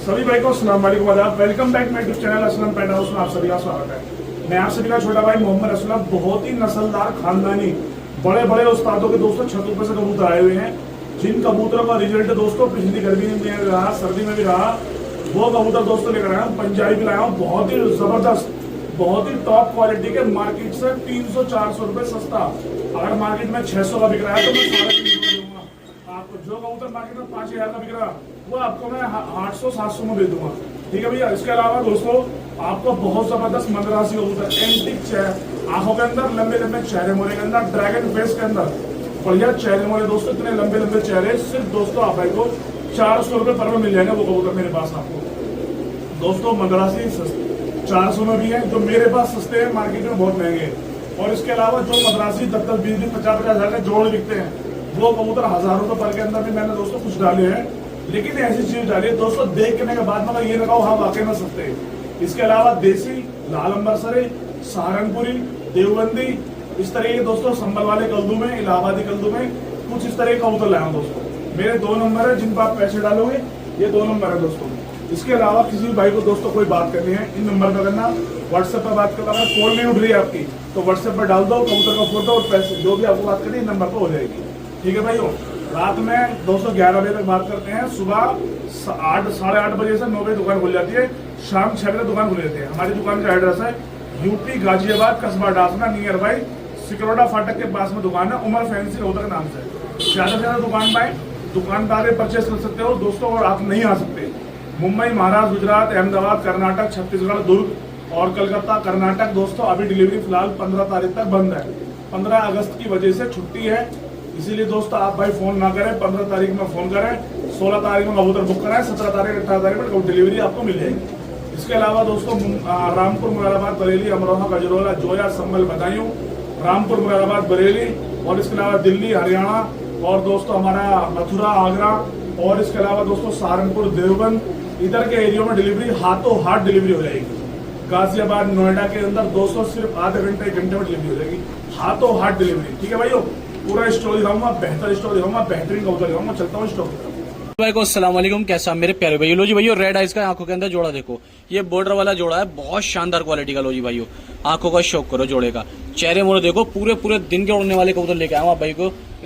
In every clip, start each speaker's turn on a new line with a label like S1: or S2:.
S1: सभी भाई को अस्सलाम वालेकुम आदाब। Welcome back my YouTube channel Aslam pet house में आप सभी का स्वागत है। मैं आप सभी का छोटा भाई मोहम्मद असलम। बहुत ही नस्लदार खानदानी बड़े बड़े उस्तादों के दोस्तों छतों पर से कबूतर आए हुए हैं, जिन कबूतरों का रिजल्ट दोस्तों पिछली गर्मी में भी रहा, सर्दी में भी रहा। वो कबूतर दोस्तों लेकर आया हूँ, पंजाबी भी लाया हूँ, बहुत ही जबरदस्त, बहुत ही टॉप क्वालिटी के, मार्केट से 300-400 रुपए सस्ता। अगर मार्केट में 600 का बिक रहा है तो मैं 350 दूंगा आपको। जो कबूतर मार्केट में 5000 का बिक रहा है वो आपको मैं 800-700 में दे दूंगा, ठीक है भैया। इसके अलावा दोस्तों आपको बहुत जबरदस्त मद्रासी कबूतर, एंटिक आंखों के अंदर, लंबे लंबे चेहरे मोरे के अंदर, ड्रैगन फेस के अंदर बढ़िया चेहरे मोरे दोस्तों, इतने लंबे लंबे चेहरे, सिर्फ दोस्तों आप भाई को 400 रुपए पर में मिल जाएंगे वो कबूतर मेरे पास आपको दोस्तों। मद्रासी 400 में भी है, जो मेरे पास सस्ते हैं, मार्केट में बहुत महंगे हैं। और इसके अलावा जो मद्रासी 10-10, 20-20, 50-50 हजार के जोड़ बिकते हैं, वो कबूतर 1000 रुपए पर के अंदर भी मैंने दोस्तों कुछ डाले हैं। लेकिन ऐसी चीज डाली है दोस्तों, देखने के बाद मतलब ये लगाओ हाँ वाकई में सस्ते हैं। इसके अलावा देसी, लाल अंबरसरी, सहारनपुरी, देवबंदी, इस तरह के दोस्तों संभल वाले कल्दू में, इलाहाबादी कल्दू में कुछ इस तरह के कबूतर लाया हूं दोस्तों। मेरे 2 नंबर है जिन पर आप पैसे डालोगे, ये 2 नंबर है दोस्तों। इसके अलावा किसी भी भाई को दोस्तों कोई बात करनी है, इन नंबर पर करना, व्हाट्सएप पर बात करना। कॉल नहीं उठ रही है आपकी तो व्हाट्सएप पर डाल दो कबूतर का फोटो और पैसे, जो भी आपको बात करनी है नंबर पर हो जाएगी, ठीक है भाइयों। रात में दोस्तों 11 बजे तक बात करते हैं, सुबह 8 साढ़े 8 बजे से 9 बजे दुकान खुल जाती है, शाम 6 बजे दुकान खुल जाती है। हमारी दुकान का एड्रेस है यूपी गाजियाबाद, कस्बा डासना, नियर बाई सिकरोडा फाटक के पास में दुकान है, उमर फैंसी कबूतर के नाम से। ज्यादा से ज्यादा दुकान पर दुकानदार परचेस कर सकते हो दोस्तों, और आप नहीं आ सकते मुंबई, महाराष्ट्र, गुजरात, अहमदाबाद, कर्नाटक, छत्तीसगढ़, दुर्ग और कलकत्ता, कर्नाटक दोस्तों अभी डिलीवरी फिलहाल 15 तारीख तक बंद है। 15 अगस्त की वजह से छुट्टी है, इसीलिए दोस्तों आप भाई फोन ना करें, 15 तारीख में फोन करें, 16 तारीख में कबूतर बुक कराएं, 17 तारीख 18 तारीख में डिलीवरी आपको मिल जाएगी। इसके अलावा दोस्तों रामपुर, मुरादाबाद, बरेली, अमरोहा, गजरोला, जोया, संभल, बदायूं, रामपुर, मुरादाबाद, बरेली, और इसके अलावा दिल्ली, हरियाणा, और दोस्तों हमारा मथुरा, आगरा, और इसके अलावा दोस्तों सहारनपुर, देवबंद, इधर के एरिया में डिलीवरी हाथों हाथ डिलीवरी हो जाएगी। गाजियाबाद, नोएडा के अंदर दोस्तों सिर्फ आधे घंटे 1 घंटे में डिलीवरी हो जाएगी, हाथों हाथ डिलीवरी, ठीक है भाइयों। पूरा स्टोर दिखाऊंगा, बेहतर स्टोर दिखाऊंगा, बेहतरीन कबूतर दिखाऊंगा। चलता हूँ स्टोर
S2: भाई को अस्सलाम वालेकुम, कैसा मेरे प्यारे भाइयों। लो जी भाइयों, रेड आइज का आंखों के अंदर जोड़ा देखो, ये बॉर्डर वाला जोड़ा है, बहुत शानदार क्वालिटी का। लो जी भाइयों, आंखों का शौक करो जोड़े का, चेहरे मोड़े देखो, पूरे दिन के उड़ने वाले कबूतर लेके आए आप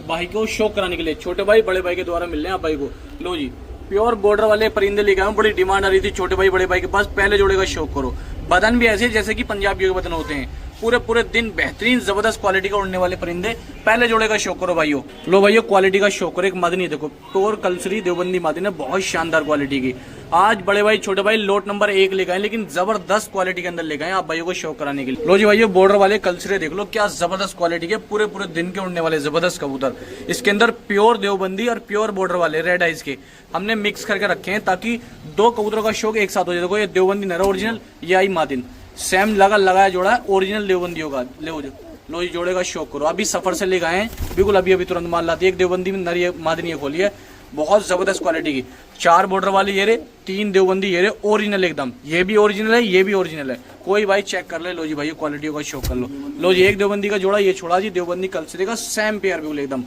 S2: भाई को शौक कराने के लिए, छोटे भाई बड़े भाई के द्वारा मिल रहे हैं आप भाई को। लो जी, प्योर बॉर्डर वाले परिंदे लेके आए, बड़ी डिमांड आ रही थी छोटे भाई बड़े भाई के पास, पहले जोड़े का शौक करो। बदन भी ऐसे जैसे कि पंजाबियों के बदन होते हैं, पूरे दिन बेहतरीन जबरदस्त क्वालिटी का उड़ने वाले परिंदे, पहले जोड़े का शौक करो भाइयों। लो भाइयों, क्वालिटी का शौक करो। एक मादनी देखो, प्योर कलसरी देवबंदी मादनी है, बहुत शानदार क्वालिटी की। आज बड़े भाई छोटे भाई लोट नंबर 1 लेके आए, लेकिन जबरदस्त क्वालिटी के अंदर लेके आए आप भाइयों को शौक कराने के लिए। लो जी भाइयों, बॉर्डर वाले कलसरे देख लो, क्या जबरदस्त क्वालिटी के, पूरे दिन के उड़ने वाले जबरदस्त कबूतर। इसके अंदर प्योर देवबंदी और प्योर बॉर्डर वाले रेड आइज के हमने मिक्स करके रखे हैं, ताकि 2 कबूतरों का शौक एक साथ हो जाए। देखो ये देवबंदी नरा ओरिजिनल, ये आई मादिन, सेम लगाया जोड़ा है, ओरिजिनल देवबंदी होगा। लो जी, जोड़े का शौक करो। अभी सफर से ले गए हैं, बिल्कुल अभी तुरंत माल लाती है। एक देवबंदी में नरी मादनी खोली है, बहुत जबरदस्त क्वालिटी की। 4 बॉर्डर वाली ये रे, 3 देवबंदी ये रे, ओरिजिनल एकदम। ये भी ओरिजिनल है, ये भी ओरिजिनल है, कोई भाई चेक कर ले। लो जी भाई, क्वालिटी का शौक कर लो। लो जी, एक देवबंदी का जोड़ा ये छोड़ा जी, देवबंदी कलसरे का सेम पेयर बिल्कुल एकदम।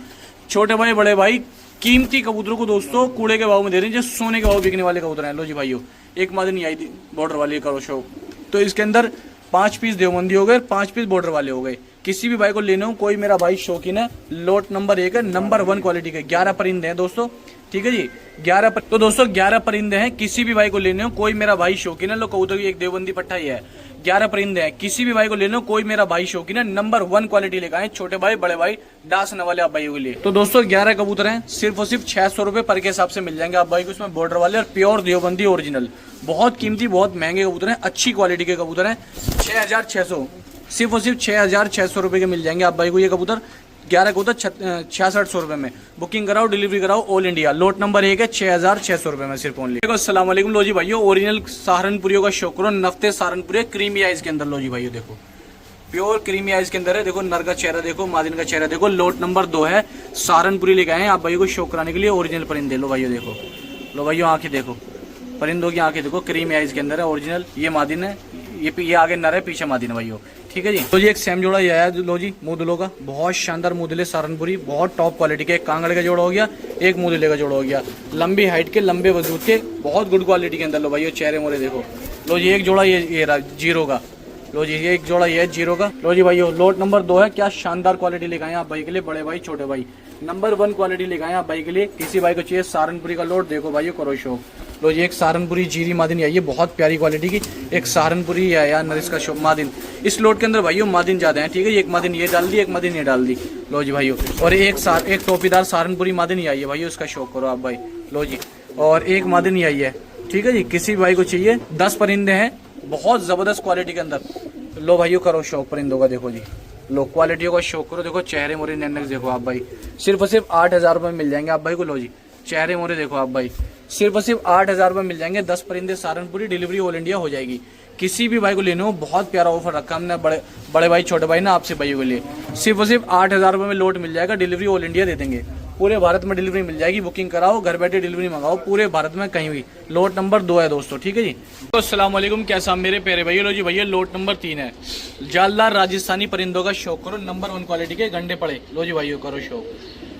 S2: छोटे भाई बड़े भाई कीमती कबूतरों को दोस्तों कूड़े के भाव में दे रहे हैं, जो सोने के भाव बिकने वाले कबूतर हैं। लो जी भाइयों, एक मादनी आई थी बॉर्डर वाली, करो शौक। तो इसके अंदर 5 पीस देवबंदी हो गए, 5 पीस बॉर्डर वाले हो गए। किसी भी भाई को लेने हो, कोई मेरा भाई शौकीन है, लोट नंबर 1 है, नंबर 1 क्वालिटी के। 11 परिंदे हैं दोस्तों, ठीक है जी, 11 तो दोस्तों 11 परिंदे हैं, किसी भी भाई को लेने हो, कोई मेरा भाई शौकीन है। लो कबूतर की एक देवबंदी पट्टा ही है, 11 परिंदे हैं, किसी भी भाई को लेने हो, कोई मेरा भाई शौकीन है, नंबर 1 क्वालिटी लेकर आए, छोटे भाई बड़े भाई डांसने वाले आप भाइयों के लिए। तो दोस्तों 11 कबूतर हैं, सिर्फ और सिर्फ 600 रुपए पर के हिसाब से मिल जाएंगे आप भाई को। इसमें बॉर्डर वाले और प्योर देवबंदी ओरिजिनल, बहुत कीमती, बहुत महंगे कबूतर हैं, अच्छी क्वालिटी के कबूतर हैं। 6600, सिर्फ और सिर्फ 6600 रुपए के मिल जाएंगे आप भाई को ये कबूतर। 11 कबूतर 6600 रुपए में। बुकिंग कराओ, डिलीवरी कराओ ऑल इंडिया। लोट नंबर 1 है, 6600 रुपए में सिर्फ ओनली। अस्सलाम वालेकुम। लो जी भाइयों, ओरिजिनल सहारनपुरियों का शौक करो, नफ्ते सहारनपुरी क्रीमी आइज के अंदर। लो जी भाइयों देखो, प्योर क्रीमी आइज के अंदर है। देखो नर का चेहरा देखो, मादिन का चेहरा देखो। लोट नंबर 2 है, सहारनपुरी लेके आए हैं आप भाई को शौक कराने के लिए, ओरिजिनल परिंदे। लो भाइयों देखो, लो भाइयों आंखें देखो, परिंदों की आंखें देखो, क्रीमी आइज के अंदर है, ओरिजिनल। ये मादिन है, ये आगे नर है, पीछे मादिन है भाइयों, ठीक ठीक है जी। तो जी एक सेम जोड़ा ये आया लो जी मूदलों का, बहुत शानदार मूदले सहारनपुरी, बहुत टॉप क्वालिटी के। एक कांगड़े का जोड़ा हो गया, एक मूदले का जोड़ा हो गया, लंबी हाइट के, लंबे वजूद के, बहुत गुड क्वालिटी के अंदर। लो भाई ये चेहरे मोरे देखो। लो जी एक जोड़ा ये रहा जीरो का। लो जी ये एक जोड़ा ये है जीरो का। लो जी भाई लोट नंबर 2 है। क्या शानदार क्वालिटी लेकर आए आप भाई के लिए, बड़े भाई छोटे भाई, नंबर 1 क्वालिटी लेकर आए आप भाई के लिए। किसी भाई को चाहिए सहारनपुरी का लोट, देखो भाई करो शो। लो जी एक सहारनपुरी जीरी मादिन आई है, बहुत प्यारी क्वालिटी की। एक सहारनपुरी है यार नरिस का मादिन। इस लोट के अंदर भाइयों मादिन ज्यादा है, ठीक है। एक मादिन ये डाल दी, एक मादिन ये डाल दी। लो जी भाइयों, और एक टोपीदार सहारनपुरी मादिन ही आई है भाइयों, इसका शौक करो आप भाई। लो जी और एक मादिन ही आई है, ठीक है जी। किसी भाई को चाहिए 10 परिंदे हैं, बहुत जबरदस्त क्वालिटी के अंदर। लो भाइयों करो शौक परिंदों का, देखो जी। लो क्वालिटियों का शौक करो, देखो चेहरे मोरे नैनक देखो आप भाई। सिर्फ और सिर्फ 8,000 रुपये में मिल जाएंगे आप भाई को। लो जी चेहरे मोरे देखो आप भाई, सिर्फ और सिर्फ 8,000 रुपये मिल जाएंगे। 10 परिंदे सहारनपुरी, डिलीवरी ऑल इंडिया हो जाएगी। किसी भी भाई को लेने हो, बहुत प्यारा ऑफर रखा हमने बड़े भाई छोटे भाई ना आपसे भाइयों के लिए। सिर्फ और सिर्फ 8,000 रुपये में लोट मिल जाएगा, डिलीवरी ऑल इंडिया दे देंगे। पूरे भारत में डिलीवरी मिल जाएगी। बुकिंग कराओ, घर बैठे डिलीवरी मंगाओ, पूरे भारत में कहीं भी। लोट नंबर 2 है दोस्तों, ठीक है जी। तो अस्सलाम वालेकुम, कैसा मेरे प्यारे भैया। लो जी भैया लोट नंबर 3 है। जालदार राजस्थानी परिंदों का शौक करो, नंबर 1 क्वालिटी के गंडे पड़े। लो जी भाइयों करो शौक,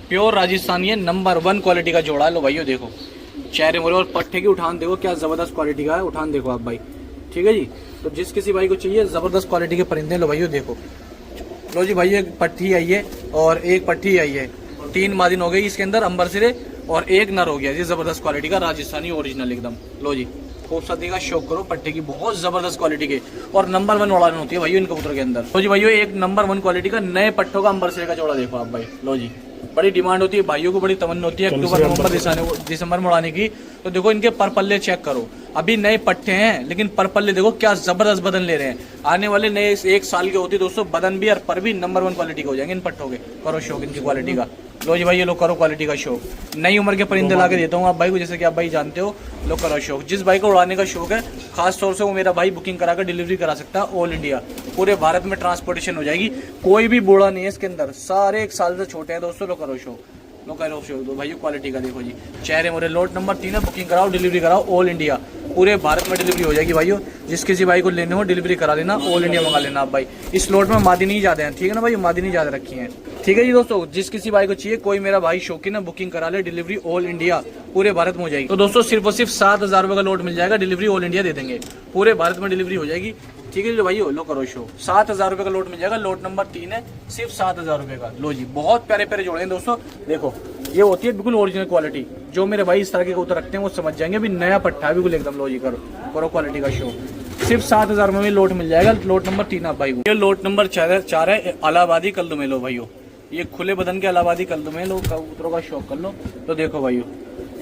S2: प्योर राजस्थानी है, नंबर 1 क्वालिटी का जोड़ा है। लो भाइयों देखो चेहरे मोरे और पट्टे की उठान देखो, क्या जबरदस्त क्वालिटी का है। उठान देखो आप भाई, ठीक है जी। तो जिस किसी भाई को चाहिए जबरदस्त क्वालिटी के परिंदे, लो भाइयों देखो। लो जी भाई एक पट्टी आई है और एक पट्टी आई है, 3 मादिन हो गई इसके अंदर अंबर सिरे, और एक नर हो गया। ये जबरदस्त क्वालिटी का राजस्थानी ओरिजिनल एकदम। लो जी खूबसूरती का शौक करो, पट्टे की बहुत जबरदस्त क्वालिटी के, और नंबर 1 उड़ान होती है भाई इन कबूतर के अंदर। तो जी भाइयों एक नंबर 1 क्वालिटी का नए पट्टों का अंबर सिरे का जोड़ा देखो आप भाई। लो जी बड़ी डिमांड होती है भाइयों को, बड़ी तमन्ना होती है अक्टूबर नवंबर दिसंबर में उड़ाने की। तो देखो इनके पर पल्ले चेक करो, अभी नए पट्टे हैं लेकिन पर पल्ले देखो क्या जबरदस्त बदन ले रहे हैं। आने वाले नए 1 साल के होती है दोस्तों, बदन भी और पर भी नंबर 1 क्वालिटी के हो जाएंगे इन पट्टों के। करो शौक इनकी क्वालिटी का। लो जी भाई ये लो करो क्वालिटी का शौक। नई उम्र के परिंदे ला के देता हूँ आप भाई को, जैसे कि आप भाई जानते हो। लो करो शौक, जिस भाई को उड़ाने का शौक है खास तौर से वो मेरा भाई बुकिंग कराकर डिलीवरी करा सकता है ऑल इंडिया। पूरे भारत में ट्रांसपोर्टेशन हो जाएगी, कोई भी बूढ़ा नहीं है इसके अंदर, सारे 1 साल से छोटे हैं दोस्तों। लो करो शौक, लो करो शौक दो भाई क्वालिटी का देखो जी। चेहरे मोरे लोट नंबर 3 है, बुकिंग कराओ डिलीवरी कराओ ऑल इंडिया, पूरे भारत में डिलीवरी हो जाएगी भाइयों। जिस किसी भाई को लेने हो डिलीवरी करा लेना, ऑल इंडिया मंगा लेना आप भाई। इस लोट में मादिनी ज्यादा है, ठीक है ना भाई, मादिनी ज्यादा रखी है, ठीक है जी दोस्तों। जिस किसी भाई को चाहिए, कोई मेरा भाई शौकीन है, बुकिंग करा ले, डिलीवरी ऑल इंडिया पूरे भारत में हो जाएगी। तो दोस्तों सिर्फ और सिर्फ 7,000 रुपये का लोट मिल जाएगा, डिलीवरी ऑल इंडिया दे देंगे, पूरे भारत में डिलीवरी हो जाएगी, ठीक है जी भाई। लो करो शो, 7,000 रुपये का लोट मिल जाएगा। लोट नंबर 3 है, सिर्फ 7,000 रुपये का। लो जी बहुत प्यारे प्यारे जोड़े हैं दोस्तों, देखो ये होती है बिल्कुल ओरिजिनल क्वालिटी। जो मेरे भाई इस तरह के कबूतर रखते हैं वो समझ जाएंगे भी नया पट्टा है बिल्कुल एकदम। लो जी करो क्वालिटी का शो, सिर्फ 7,000 में लोट मिल जाएगा। लोट नंबर 3 आप भाई को। ये लोट नंबर 4 है, इलाहाबादी कल्दुमे। लो भाइयों ये खुले बदन के इलाहाबादी कल्दुमे। लो कबूतरों का शौक कर लो। तो देखो भाइयों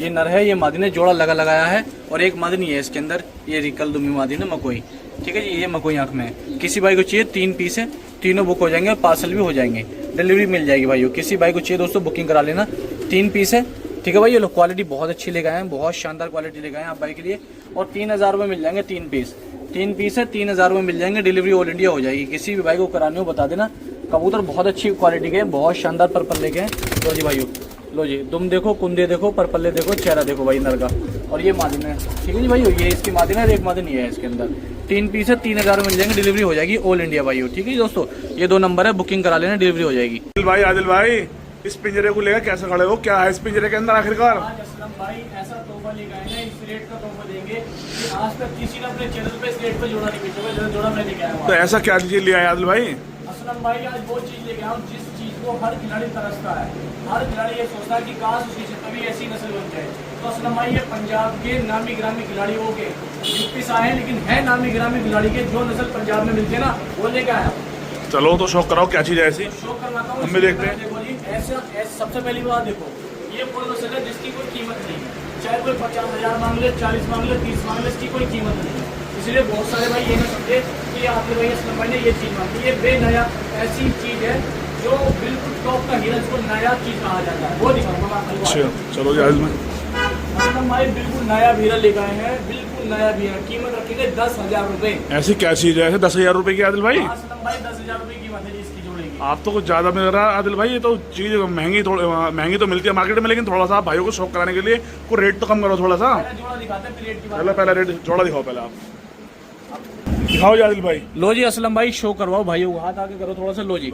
S2: ये नर है, ये मादिन है, जोड़ा लगाया है, और एक मादिन ये है इसके अंदर, ये कल्दुमी मादिन है मकोई, ठीक है जी। ये मकोई आंख में है। किसी भाई को चाहिए 3 पीस है, तीनों बुक हो जाएंगे, पार्सल भी हो जाएंगे, डिलीवरी मिल जाएगी भाइयों। किसी भाई को चाहिए दोस्तों बुकिंग करा लेना, 3 पीस है, ठीक है भाई। ये लोग क्वालिटी बहुत अच्छी लेकर आए हैं, बहुत शानदार क्वालिटी लेकर आए हैं आप भाई के लिए, और 3,000 रुपये मिल जाएंगे 3 पीस। 3 पीस है, 3,000 रुपये मिल जाएंगे, डिलीवरी ऑल इंडिया हो जाएगी। किसी भी भाई को कराने हो बता देना। कबूतर बहुत अच्छी क्वालिटी के हैं, बहुत शानदार पर्पल लेके हैं। लो जी भाइयों, लो जी दुम देखो, कुंदे देखो, पर्पल्ले देखो, चेहरा देखो भाई नर का, और ये मादिन है, ठीक है जी भाइयों। ये इसकी मादिन है, एक मादिन ये है इसके अंदर। 3 पीस है, 3,000 मिल जाएंगे, डिलीवरी हो जाएगी ऑल इंडिया भाइयों, ठीक है जी दोस्तों। ये 2 नंबर है, बुकिंग करा लेना, डिलीवरी हो जाएगी।
S1: आदिल भाई इस पिंजरे को लेकर कैसे खड़े हो, क्या है इस पिंजरे के अंदर आखिरकार?
S2: असलम भाई ऐसा तोहफा लेकर आए हैं, इस रेट का तोहफा देंगे कि आज तक किसी ने अपने चैनल पे इस रेट पे जोड़ा नहीं बेचा, जो जोड़ा मैं लेके आया हूं।
S1: तो ऐसा क्या चीज लिया है आदिल भाई?
S2: असलम भाई आज वो चीज लेके आया हूं जिस चीज को हर खिलाड़ी तरसता है। हर खिलाड़ी ये सोचता है कि काश उसकी कभी ऐसी नस्ल बन जाए। तो असलम भाई ये पंजाब के नामी गिरामी खिलाड़ियों के यूपी से आए हैं, लेकिन है नामी गिरामी खिलाड़ी के, जो नस्ल पंजाब में मिलती है ना वो लेके आया।
S1: चलो तो शौक कराओ, क्या चीज है ऐसी?
S2: शौक करवाता हूँ,
S1: हम भी देखते हैं।
S2: देखो जी ऐसा सबसे पहली बात देखो, ये फुल नस्ल है जिसकी कोई कीमत नहीं है, चाहे कोई 50,000 मांग ले, 40 मांग ले, 30 मांग ले, इसकी कोई कीमत नहीं है। इसलिए बहुत सारे भाई ये ना समझे कि आपने भाई असलम भाई ने ये चीज मांगी। ये बेनया ऐसी चीज है जो बिल्कुल टॉप का हीरा, जिसको नया चीज कहा जाता है, वो दिखाऊंगा मैं आपको।
S1: चलो जी आदिल भाई,
S2: असलम भाई बिल्कुल नया हीरा लेकर आए हैं, बिल्कुल नया हीरा, कीमत रखेंगे 10,000 रुपए।
S1: ऐसी क्या चीज है 10,000 रुपए की आदिल भाई?
S2: असलम भाई 10,000 रुपए कीमत है इसकी जोड़े की।
S1: आप तो कुछ ज्यादा मिल रहा है आदिल भाई, ये तो चीज महंगी तो मिलती है मार्केट में, लेकिन थोड़ा सा भाइयों को शौक कराने के लिए को रेट तो कम करो थोड़ा सा।
S2: जोड़ा दिखाते हैं, रेट की बात।
S1: पहले रेट जोड़ा दिखाओ पहले आप। दिखाओ आदिल भाई।
S2: लो जी असलम भाई, शो करवाओ भाइयों को, हाथ आगे करो थोड़ा सा। लो जी,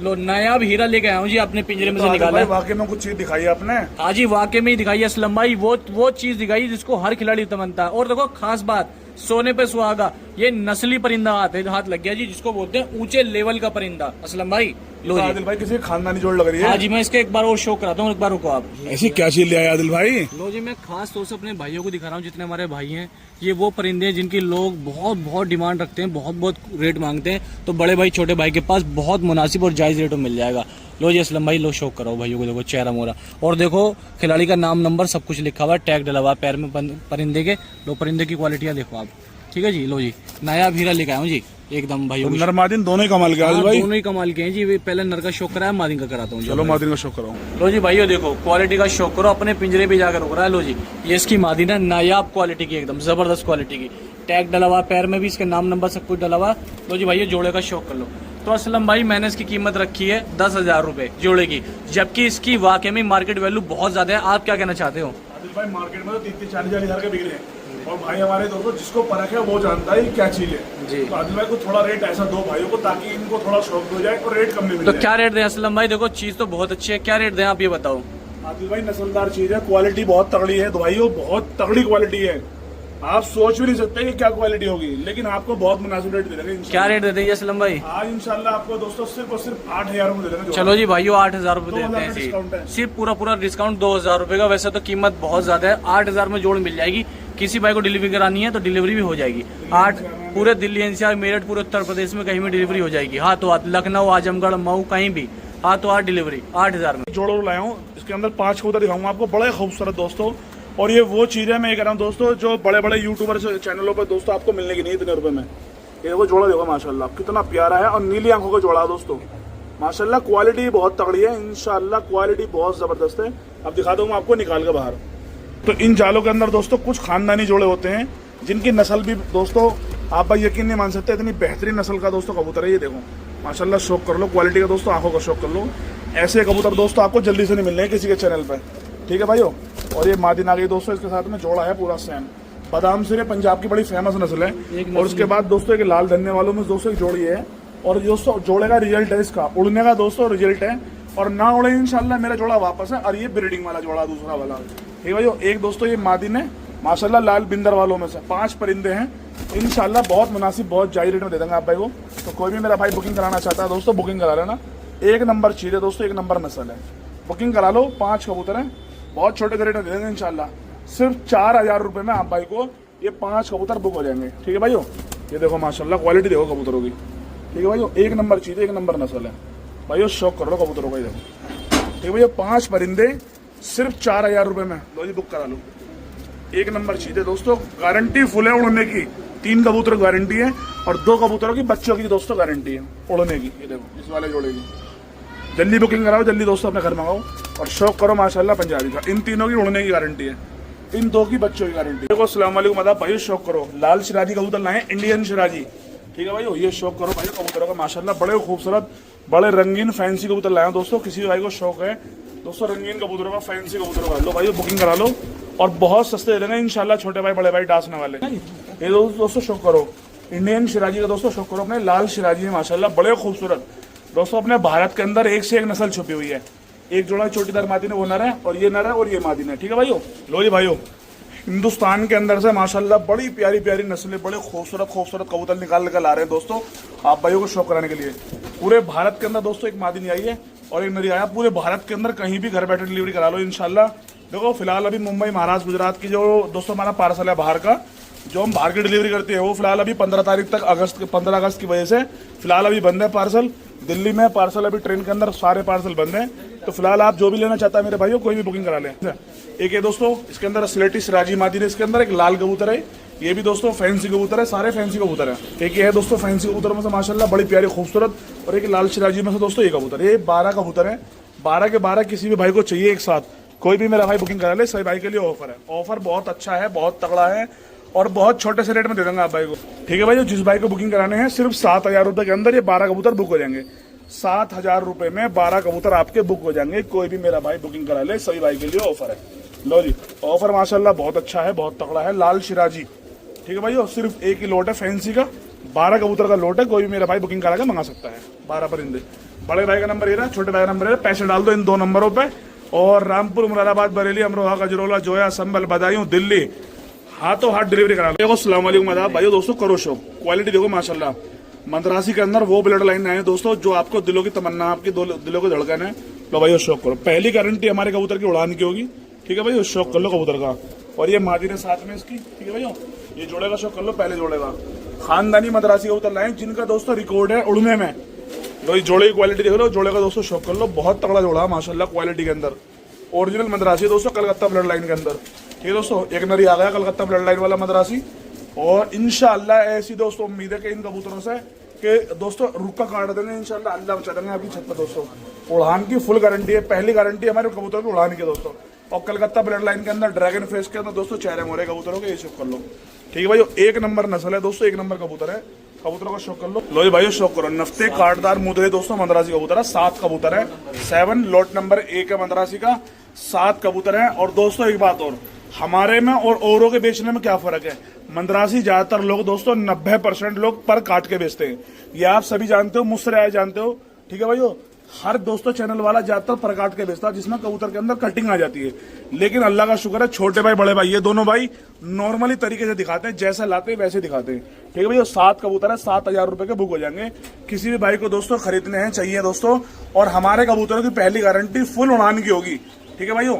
S2: लो नायाब हीरा लेके आया हूँ जी, अपने पिंजरे में से निकाला है।
S1: वाकई में कुछ चीज दिखाई है आपने।
S2: हाँ जी, वाकई में ही दिखाई है असलम भाई, वो चीज दिखाई जिसको हर खिलाड़ी तमन्ता है। और देखो खास बात, सोने पे सुहागा, ये नस्ली परिंदा हाथ लग गया जी, जिसको बोलते हैं ऊंचे लेवल का परिंदा असलम भाई। लो जी
S1: आदिल भाई, किसी खानदानी जोड़ लग रही है।
S2: हाँ जी, मैं इसके एक बार और शो कराता हूँ, एक बार रुको आप।
S1: ऐसी क्या चीज ले आए आदिल भाई?
S2: लो जी, मैं खास तौर से अपने भाइयों को दिखा रहा हूँ, जितने हमारे भाई हैं, ये वो परिंदे हैं जिनकी लोग बहुत डिमांड रखते हैं, बहुत रेट मांगते हैं। तो बड़े भाई छोटे भाई के पास बहुत मुनासिब और जायज रेटों में मिल जाएगा। लो जी असलम भाई, लो शौक कराओ भाइयों को, देखो चेहरा मोरा, और देखो खिलाड़ी का नाम नंबर सब कुछ लिखा हुआ है, टैग डला हुआ है पैर में परिंदे के। लो परिंदे की क्वालिटियाँ देखो आप, ठीक है जी। लो जी, नायाब हीरा लेके आया हूँ जी, एकदम भाइयों को।
S1: नर मादिन दोनों ही कमाल के आदिल भाई।
S2: दोनों ही कमाल के हैं जी। पहले नर का शौक कराया, मादिन का कराता हूँ।
S1: चलो मादिन का शौक कराओ।
S2: लो जी भाइयों देखो, क्वालिटी का शौक करो, अपने पिंजरे पे जाकर रुक रहा है। लो जी, ये इसकी मादिन है, नायाब क्वालिटी की, एकदम जबरदस्त क्वालिटी की, टैग डला हुआ, पैर में भी इसके नाम नंबर सब कुछ डला हुआ। लो जी भाइयों, जोड़े का शौक कर लो। तो असलम भाई, मैंने इसकी कीमत रखी है 10,000 रुपए जोड़े की, जबकि इसकी वाकई में मार्केट वैल्यू बहुत ज्यादा है। आप क्या कहना चाहते हो?
S1: आदिल भाई, मार्केट में तो 30-40 हजार के बिक रहे हैं, और भाई हमारे दोस्तों जिसको परख है वो जानता है क्या चीज है
S2: जी।
S1: तो आदिल भाई को थोड़ा रेट ऐसा दो भाइयों को, ताकि इनको थोड़ा शौक हो जाए और रेट कम में मिल
S2: तो
S1: जाए।
S2: क्या रेट दें असलम भाई? देखो चीज तो बहुत अच्छी है, क्या रेट दें आप ये बताओ।
S1: आदिल भाई, नस्लदार चीज है, क्वालिटी बहुत तगड़ी है भाइयों, बहुत तगड़ी क्वालिटी है। आप सोच भी नहीं सकते कि क्या क्वालिटी होगी, लेकिन आपको बहुत मुनासिब रेट दे देंगे इंशाल्लाह।
S2: क्या रेट दे देंगे असलम भाई?
S1: आज इंशाल्लाह आपको दोस्तों सिर्फ और सिर्फ 8,000 में दे देंगे।
S2: चलो जी भाइयों, 8,000 रुपए
S1: 2,000
S2: देते हैं
S1: का डिस्काउंट है।
S2: जी, सिर्फ पूरा डिस्काउंट 2,000 रुपए का। वैसे तो कीमत बहुत ज्यादा है, 8,000 में जोड़ मिल जाएगी। किसी भाई को डिलीवरी करानी है तो डिलीवरी भी हो जाएगी। पूरे दिल्ली एनसीआर मेरठ पूरे उत्तर प्रदेश में कहीं भी डिलीवरी हो जाएगी। हाथों हाथ, लखनऊ, आजमगढ़, मऊ, कहीं भी हाथों हाथ डिलीवरी 8,000 में।
S1: जोड़ो लाया हूँ, इसके अंदर 5 कबूतर दिखाऊंगा आपको, बड़े खूबसूरत दोस्तों। और ये वो चीज है, मैं कह रहा हूँ दोस्तों, जो बड़े बड़े यूट्यूबर चैनलों पर दोस्तों आपको मिलने की नहीं इतने रुपए में। ये वो जोड़ा देखो माशाल्लाह कितना प्यारा है, और नीली आंखों का जोड़ा है दोस्तों। माशाल्लाह क्वालिटी बहुत तगड़ी है, इंशाल्लाह क्वालिटी बहुत जबरदस्त है। अब दिखा दूंगा आपको निकाल के बाहर। तो इन जालों के अंदर दोस्तों कुछ खानदानी जोड़े होते हैं, जिनकी नस्ल भी दोस्तों आप भाई यकीन नहीं मान सकते, इतनी बेहतरीन नस्ल का दोस्तों कबूतर है। ये देखो माशाल्लाह, शौक कर लो क्वालिटी का दोस्तों, आंखों का शौक कर लो। ऐसे कबूतर दोस्तों आपको जल्दी से नहीं मिलने हैं किसी के चैनल पे, ठीक है भाइयों। और ये मादिन आ गई दोस्तों, इसके साथ में जोड़ा है पूरा सेम बादाम सिरे, पंजाब की बड़ी फेमस नस्ल है। और उसके बाद दोस्तों एक लाल धन्ने वालों में दोस्तों एक जोड़ी है, और दोस्तों जोड़े का रिजल्ट है, इसका उड़ने का दोस्तों रिजल्ट है, और ना उड़े इंशाल्लाह मेरा जोड़ा वापस है। और ये ब्रीडिंग वाला जोड़ा दूसरा वाला, ठीक है भाइयों। एक दोस्तों ये मादिन है माशाल्लाह, लाल बिंदर वालों में से 5 परिंदे हैं, इंशाल्लाह बहुत मुनासिब बहुत जायज रेट में दे देंगे आप भाई को। तो कोई भी मेरा भाई बुकिंग कराना चाहता है दोस्तों, बुकिंग करा लेना। एक नंबर चीज है दोस्तों, एक नंबर नस्ल है, बुकिंग करा लो। 5 कबूतर हैं, बहुत छोटे रेट में दे देंगे इंशाल्लाह। सिर्फ 4,000 रुपए में आप भाई को ये 5 कबूतर बुक हो जाएंगे, ठीक है भाइयों। ये देखो माशाल्लाह क्वालिटी देखो कबूतरों की, ठीक है भाइयों, एक नंबर चीज है, एक नंबर नस्ल है भाइयों। शौक कर लो कबूतरों का, ये देखो, ठीक है भैया। 5 परिंदे सिर्फ 4,000 रुपए में, लो जी बुक करा लो। एक नंबर चीज है दोस्तों, गारंटी फुल है उड़ने की। 3 कबूतर गारंटी है, और 2 कबूतरों की बच्चों की दोस्तों गारंटी है उड़ने की। ये देखो इस वाले जोड़े की, जल्दी बुकिंग कराओ, जल्दी दोस्तों अपने घर मंगाओ, और शौक करो माशाल्लाह पंजाबी का। इन तीनों की उड़ने की गारंटी है, इन 2 की बच्चों की गारंटी। देखो अस्सलाम वालेकुम आदाब भाई, शौक करो लाल शिराजी कबूतर लाए, इंडियन शिराजी, ठीक है भाई। ये शौक करो भाई कबूतरों का माशाल्लाह, बड़े खूबसूरत बड़े रंगीन फैंसी कबूतर लाए दोस्तों। किसी भाई को शौक है दोस्तों रंगीन कबूतरों का, फैंसी कबूतरों का, लो भाई बुकिंग करा लो, और बहुत सस्ते दे देंगे इंशाल्लाह, छोटे भाई बड़े भाई डांसने वाले। ये दोस्तों शौक करो इंडियन शिराजी का दोस्तों, शौक करो अपने लाल शिराजी है माशाल्लाह, बड़े खूबसूरत दोस्तों। अपने भारत के अंदर एक से एक नस्ल छुपी हुई है। एक जोड़ा चोटीदार मादिन है, वो नर है, और ये नर है, और ये मादिन है, ठीक है भाइयों। लो जी भाइयों, हिंदुस्तान के अंदर से माशाल्लाह बड़ी प्यारी प्यारी नस्लें, बड़े खूबसूरत खूबसूरत कबूतर निकाल निकल आ रहे हैं दोस्तों, आप भाइयों को शौक कराने के लिए। पूरे भारत के अंदर दोस्तों एक मादिन आई है और एक नरी आया। पूरे भारत के अंदर कहीं भी घर बैठे डिलीवरी करा लो इंशाल्लाह। देखो फिलहाल अभी मुंबई, महाराष्ट्र, गुजरात की जो दोस्तों हमारा पार्सल है बाहर का, जो हम बाहर की डिलीवरी करते हैं, वो फिलहाल अभी 15 तारीख तक 15 अगस्त की वजह से फिलहाल अभी बंद है पार्सल। दिल्ली में पार्सल अभी ट्रेन के अंदर सारे पार्सल बंद हैं। तो फिलहाल आप जो भी लेना चाहता है मेरे भाइयों, कोई भी बुकिंग करा लें। एक है दोस्तों इसके अंदर स्लेटी सिराजी मादिन है, इसके अंदर एक लाल कबूतर है, ये भी दोस्तों फैंसी कबूतर है, सारे फैंसी कबूतर है। एक ये है दोस्तों फैंसी कबूतर में से माशाल्लाह बड़ी प्यारी खूबसूरत, और एक लाल सिराजी में से दोस्तों ये कबूतर, ये 12 कबूतर है। 12 के 12 किसी भी भाई को चाहिए एक साथ, कोई भी मेरा भाई बुकिंग करा ले। सही भाई के लिए ऑफर है, ऑफर बहुत अच्छा है, बहुत तगड़ा है, और बहुत छोटे से रेट में दे देंगे आप भाई को, ठीक है भाई। जिस भाई को बुकिंग कराने हैं सिर्फ 7,000 रुपए के अंदर ये 12 कबूतर बुक हो जाएंगे। 7,000 रुपए में 12 कबूतर आपके बुक हो जाएंगे। कोई भी मेरा भाई बुकिंग करा ले, सभी भाई के लिए ऑफर है। लो जी, ऑफर माशाल्लाह बहुत अच्छा है, बहुत तगड़ा है। लाल शिराजी, ठीक है भाई, और सिर्फ एक ही लोट है फैंसी का, 12 कबूतर का लोट है, कोई भी मेरा भाई बुकिंग करा के मंगा सकता है। 12 परिंदे। बड़े भाई का नंबर ये रहा, छोटे भाई का नंबर ये रहा, पैसे डाल दो इन 2 नंबरों पे। और रामपुर, मुरादाबाद, बरेली, अमरोहा, गजरोला, जोया, संभल, बदायूं, दिल्ली, हाथों हाथ डिलीवरी करा लो। देखो अस्सलाम वालेकुम आदाब भाइयों दोस्तों, करो शो। क्वालिटी देखो माशाल्लाह, मद्रासी के अंदर वो ब्लड लाइन है दोस्तों जो आपको दिलों की तमन्ना, आपकी दिलों की धड़कन है। लो भाई शौक करो। पहली गारंटी हमारे कबूतर की उड़ान की होगी, ठीक है भाई, शौक कर लो कबूतर का। और ये मादी ने साथ में इसकी, ठीक है भाई, ये जोड़े का शौक कर लो, पहले जोड़े का। खानदानी मद्रासी कबूतर लाए जिनका दोस्तों रिकॉर्ड है उड़ने में। लो ये जोड़े की क्वालिटी देख लो, जोड़े का दोस्तों शौक कर लो, बहुत तगड़ा जोड़ा माशाल्लाह क्वालिटी के अंदर। ओरिजिनल मद्रासी दोस्तों, कलकत्ता ब्लड लाइन के अंदर, ठीक है दोस्तों। एक नरी आ गया कलकत्ता ब्लड लाइन वाला मद्रासी। और इंशाल्लाह ऐसी दोस्तों उम्मीद है कि इन कबूतरों से कि दोस्तों रुका काट देंगे इंशाल्लाह, अल्लाह बचा देंगे आपकी छत पर दोस्तों। उड़ान की फुल गारंटी है, पहली गारंटी हमारे कबूतरों की उड़ान की दोस्तों। और कलकत्ता ब्लड लाइन के अंदर ड्रैगन फेस के अंदर दोस्तों चेहरे मोरे कबूतरों के, ये शौक कर लो, ठीक है भाई। एक नंबर नस्ल है दोस्तों, एक नंबर कबूतर है, कबूतरों का शौक कर लो। लो भाई शौक करो। नफ्ते काटदार मुदरे दोस्तों मद्रासी कबूतर है, 7 कबूतर है, 7 लॉट नंबर 1 है मद्रासी का, 7 कबूतर है। और दोस्तों एक बात और, हमारे में और औरों के बेचने में क्या फर्क है? मद्रासी ज्यादातर लोग दोस्तों 90% लोग पर काट के बेचते हैं, ये आप सभी जानते हो, मुझसे आए जानते हो, ठीक है भाई। हर दोस्तों चैनल वाला ज्यादातर पर काट के बेचता है, जिसमें कबूतर के अंदर कटिंग आ जाती है। लेकिन अल्लाह का शुक्र है, छोटे भाई बड़े भाई ये दोनों भाई नॉर्मली तरीके से दिखाते हैं, जैसा लाते हैं वैसे दिखाते हैं, ठीक है भाई। 7 कबूतर है, 7,000 रुपए के बुक हो जाएंगे। किसी भी भाई को दोस्तों खरीदने हैं, चाहिए दोस्तों। और हमारे कबूतरों की पहली गारंटी फुल उड़ान की होगी, ठीक है भाई।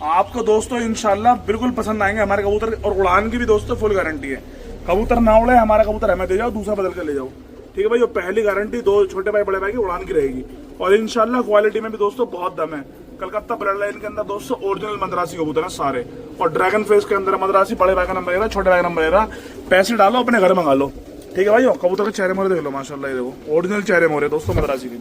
S1: आपको दोस्तों इंशाल्लाह बिल्कुल पसंद आएंगे हमारे कबूतर। और उड़ान की भी दोस्तों फुल गारंटी है, कबूतर ना उड़े हमारा कबूतर हमें दे जाओ, दूसरा बदल के ले जाओ, ठीक है भाई। वो पहली गारंटी 2 छोटे भाई बड़े भाई की उड़ान की रहेगी। और इंशाल्लाह क्वालिटी में भी दोस्तों बहुत दम है। कलकत्ता ब्लड लाइन के अंदर दोस्तों ओरिजिनल मद्रासी कबूतर है सारे। और ड्रैगन फेस के अंदर मद्रासी, बड़े भाई का नंबर है, छोटे भाई का नंबर है, पैसे डालो अपने घर मंगा लो, ठीक है भाई। कबूतर के चेहरे मोरे देख लो माशाल्लाह, ये देखो ओरिजिनल चेहरे मोरे दोस्तों मद्रासी के,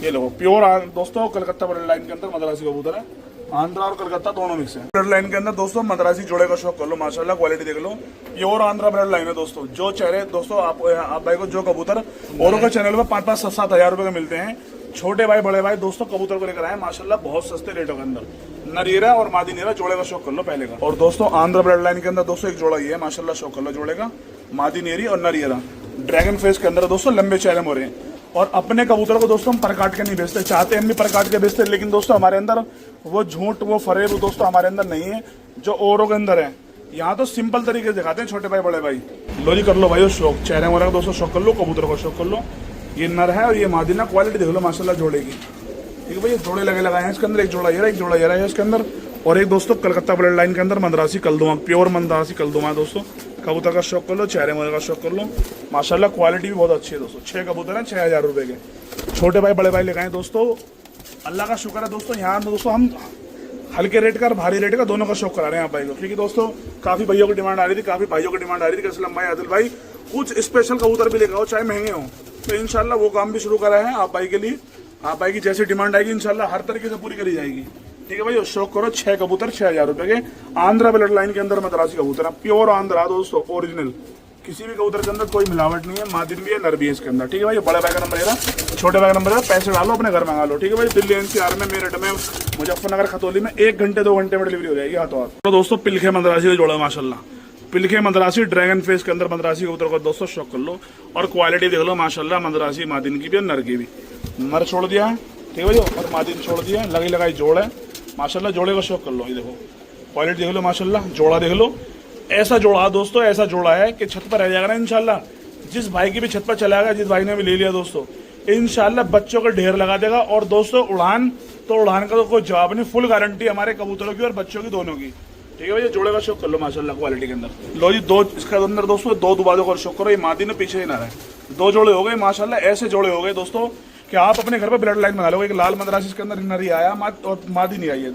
S1: ये लो प्योर दोस्तों कलकत्ता ब्लड लाइन के अंदर मद्रासी कबूतर है। आंध्रा और कलकत्ता दोनों मिक्स है। ब्लड लाइन के अंदर दोस्तों मद्रासी जोड़े का शौक कर लो माशाल्लाह, क्वालिटी देख लो, प्योर आंध्रा ब्लड लाइन है दोस्तों। जो चेहरे दोस्तों आप भाई को जो कबूतर औरों के चैनल पर 5-5, 7-7 हजार रुपए के मिलते हैं, छोटे भाई बड़े भाई दोस्तों कबूतर को लेकर आए माशाल्लाह बहुत सस्ते रेटों के अंदर। नरीरा और मादी नीरा जोड़े का शौक कर लो पहले का। और दोस्तों आंध्रा ब्लड लाइन के अंदर दोस्तों एक जोड़ा ये है माशाल्लाह, शौक कर लो जोड़े का, मादी नीरी और नरीरा। ड्रैगन फेस के अंदर दोस्तों लंबे चेहरे मोरे हैं। और अपने कबूतर को दोस्तों हम पर काट के नहीं बेचते, चाहते हम भी पर काट के बेचते, लेकिन दोस्तों हमारे अंदर वो झूठ वो फरेब दोस्तों हमारे अंदर नहीं है जो औरों के अंदर है। यहाँ तो सिंपल तरीके से दिखाते हैं छोटे भाई बड़े भाई। लो जी कर लो भाई शौक, चेहरे मोरे का दोस्तों शौक कर लो, कबूतर का शौक कर लो। ये नर है और ये मादी ना, क्वालिटी देख लो माशाल्लाह जोड़े की, ठीक है भाई। ये जोड़े लगे लगाए हैं इसके अंदर, एक जोड़ा ये रहा, एक जोड़ा ये रहा है इसके अंदर। और एक दोस्तों कलकत्ता ब्लड लाइन के अंदर मद्रासी कलदुमा, प्योर मद्रासी कलदुमा है दोस्तों। कबूतर का शौक कर लो, चेहरे मोरे का शौक कर लो माशाल्लाह, क्वालिटी भी बहुत अच्छी है दोस्तों। 6 कबूतर हैं, 6,000 रुपए के। छोटे भाई बड़े भाई लगाए दोस्तों, अल्लाह का शुक्र है दोस्तों। यहाँ दोस्तों हम हल्के रेट का और भारी रेट का दोनों का शौक करा रहे हैं आप भाई को, क्योंकि दोस्तों काफी भाइयों की डिमांड आ रही थी, काफी भाइयों की डिमांड आ रही थी कि असलम भाई, आदिल भाई कुछ स्पेशल कबूतर भी लेकर आओ चाहे महंगे हो। तो इंशाल्लाह वो काम भी शुरू करा है आप भाई के लिए। आप भाई की जैसी डिमांड आएगी इंशाल्लाह हर तरीके से पूरी करी जाएगी, ठीक है भाई। शौक करो। 6 कबूतर 6,000 रुपए के, आंध्रा ब्लड लाइन के अंदर मद्रासी कबूतर है, प्योर आंध्रा दोस्तों ओरिजिनल, किसी भी कबूतर के अंदर कोई मिलावट नहीं है, मादिन भी है नर भी है इसके अंदर, ठीक है भाई। बड़े भाई का नंबर है, छोटे भाई का नंबर है, पैसे डालो अपने घर मंगा लो, ठीक है भाई। दिल्ली NCR में, मेरठ में, मुजफ्फरनगर, खतौली में 1 घंटे 2 घंटे में डिलीवरी हो जाएगी हाथों हाथ। तो दोस्तों पिलखे मद्रासी का जोड़ा माशाल्लाह, पिलखे मद्रासी ड्रैगन फेस के अंदर मद्रासी कबूतर का दोस्तों शौक कर लो। और क्वालिटी देख लो माशाल्लाह, मद्रासी मादिन की भी और नर की भी। नर छोड़ दिया है, ठीक है भाई, और मादिन छोड़ दिया है, लगी लगाई जोड़ है माशाल्लाह। जोड़े का शौक कर लो, ये देखो क्वालिटी देख लो माशाल्लाह, जोड़ा देख लो। ऐसा जोड़ा दोस्तों, ऐसा जोड़ा है कि छत पर रह जाएगा ना इंशाल्लाह। जिस भाई की भी छत पर चला गया, जिस भाई ने भी ले लिया दोस्तों, इंशाल्लाह बच्चों का ढेर लगा देगा। और दोस्तों उड़ान तो उड़ान का तो कोई जवाब नहीं, फुल गारंटी हमारे कबूतरों की और बच्चों की दोनों की, ठीक है भाई। जोड़े का शौक कर लो माशाल्लाह क्वालिटी के अंदर। लो जी 2 इसके अंदर दोस्तों 2 दुबाजों का शौक करो, ये मादी ने पीछे ही ना रहे, 2 जोड़े हो गए माशाल्लाह। ऐसे जोड़े हो गए दोस्तों कि आप अपने घर पर ब्लड लाइन मंगा लो। एक लाल मद्रासी इसके अंदर नरी आया और मादी नहीं आई है,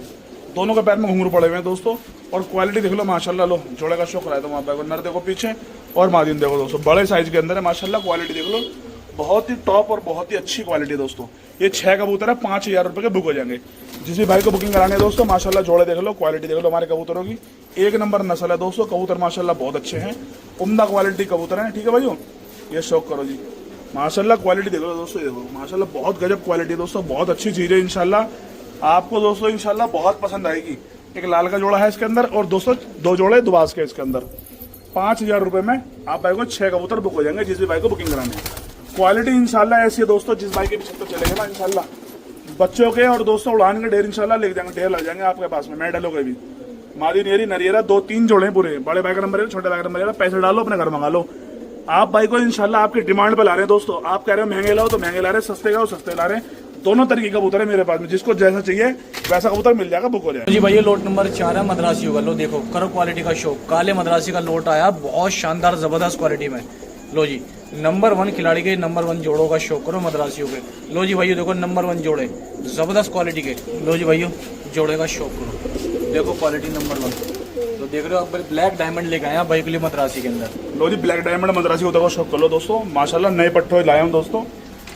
S1: दोनों के पैर में घुंघरू पड़े हुए हैं दोस्तों। और क्वालिटी देख लो माशाल्लाह। लो जोड़े का शौक रहा है तो वहाँ पर नर देखो पीछे और मादिन देखो दोस्तों, बड़े साइज के अंदर है माशाल्लाह। क्वालिटी देख लो, बहुत ही टॉप और बहुत ही अच्छी क्वालिटी दोस्तों। ये 6 कबूतर है, 5,000 रुपए के बुक हो जाएंगे। जिस भी भाई को बुकिंग कराने है दोस्तों माशाल्लाह, जोड़े देख लो, क्वालिटी देख लो हमारे कबूतरों की, 1 नंबर नस्ल है दोस्तों। कबूतर माशाल्लाह बहुत अच्छे हैं, उम्दा क्वालिटी कबूतर हैं, ठीक है भाई। ये शौक करो जी माशाल्लाह, क्वालिटी देख लो दोस्तों, ये देखो माशाल्लाह बहुत गजब क्वालिटी दोस्तों, बहुत अच्छी चीज है इंशाल्लाह। आपको दोस्तों इंशाल्लाह बहुत पसंद आएगी। एक लाल का जोड़ा है इसके अंदर और दोस्तों 2 जोड़े दुबास के इसके अंदर, 5,000 रुपए में आप भाई को 6 कबूतर बुक हो जाएंगे जिस भी भाई को बुकिंग कराने हैं। क्वालिटी इंशाल्लाह ऐसी है दोस्तों, जिस भाई के पीछे तो चलेगा ना इंशाल्लाह, बच्चों के और दोस्तों उड़ान के ढेर इंशाल्लाह लेके जाएंगे, ढेर लग जाएंगे आपके पास में। मेडलों के भी मादी नेरी नरियरा 2-3 जोड़े पूरे, बड़े भाई का नंबर है, छोटे भाई का नंबर है, पैसे डालो अपने घर मंगा लो। आप भाई को इंशाल्लाह आपकी डिमांड पे ला रहे हैं दोस्तों। आप कह रहे हो महंगे लाओ तो महंगे ला रहे हैं, सस्ते लाओ सस्ते ला रहे हैं। दोनों तरीके का कबूतर है मेरे पास में, जिसको जैसा चाहिए वैसा कबूतर मिल जाएगा, बुक हो जाएगा।
S2: जी भाई ये लोट नंबर 4 है, मद्रासी होगा। लो देखो करो क्वालिटी का शो, काले मद्रासी का लोट आया, बहुत शानदार जबरदस्त क्वालिटी में। लो जी नंबर 1 खिलाड़ी के नंबर 1 जोड़ों का शो करो मद्रासियों के। लो जी भाई देखो नंबर 1 जोड़े जबरदस्त क्वालिटी के। लो जी भाई जोड़े का शो करो, देखो क्वालिटी नंबर 1। तो देख रहे हो आप ब्लैक डायमंड लेके आए हैं भाई के लिए मद्रासी के अंदर।
S1: लो जी ब्लैक डायमंड मद्रासी होता है, शौक कर लो दोस्तों। माशाल्लाह नए पट्टे लाया हूँ दोस्तों,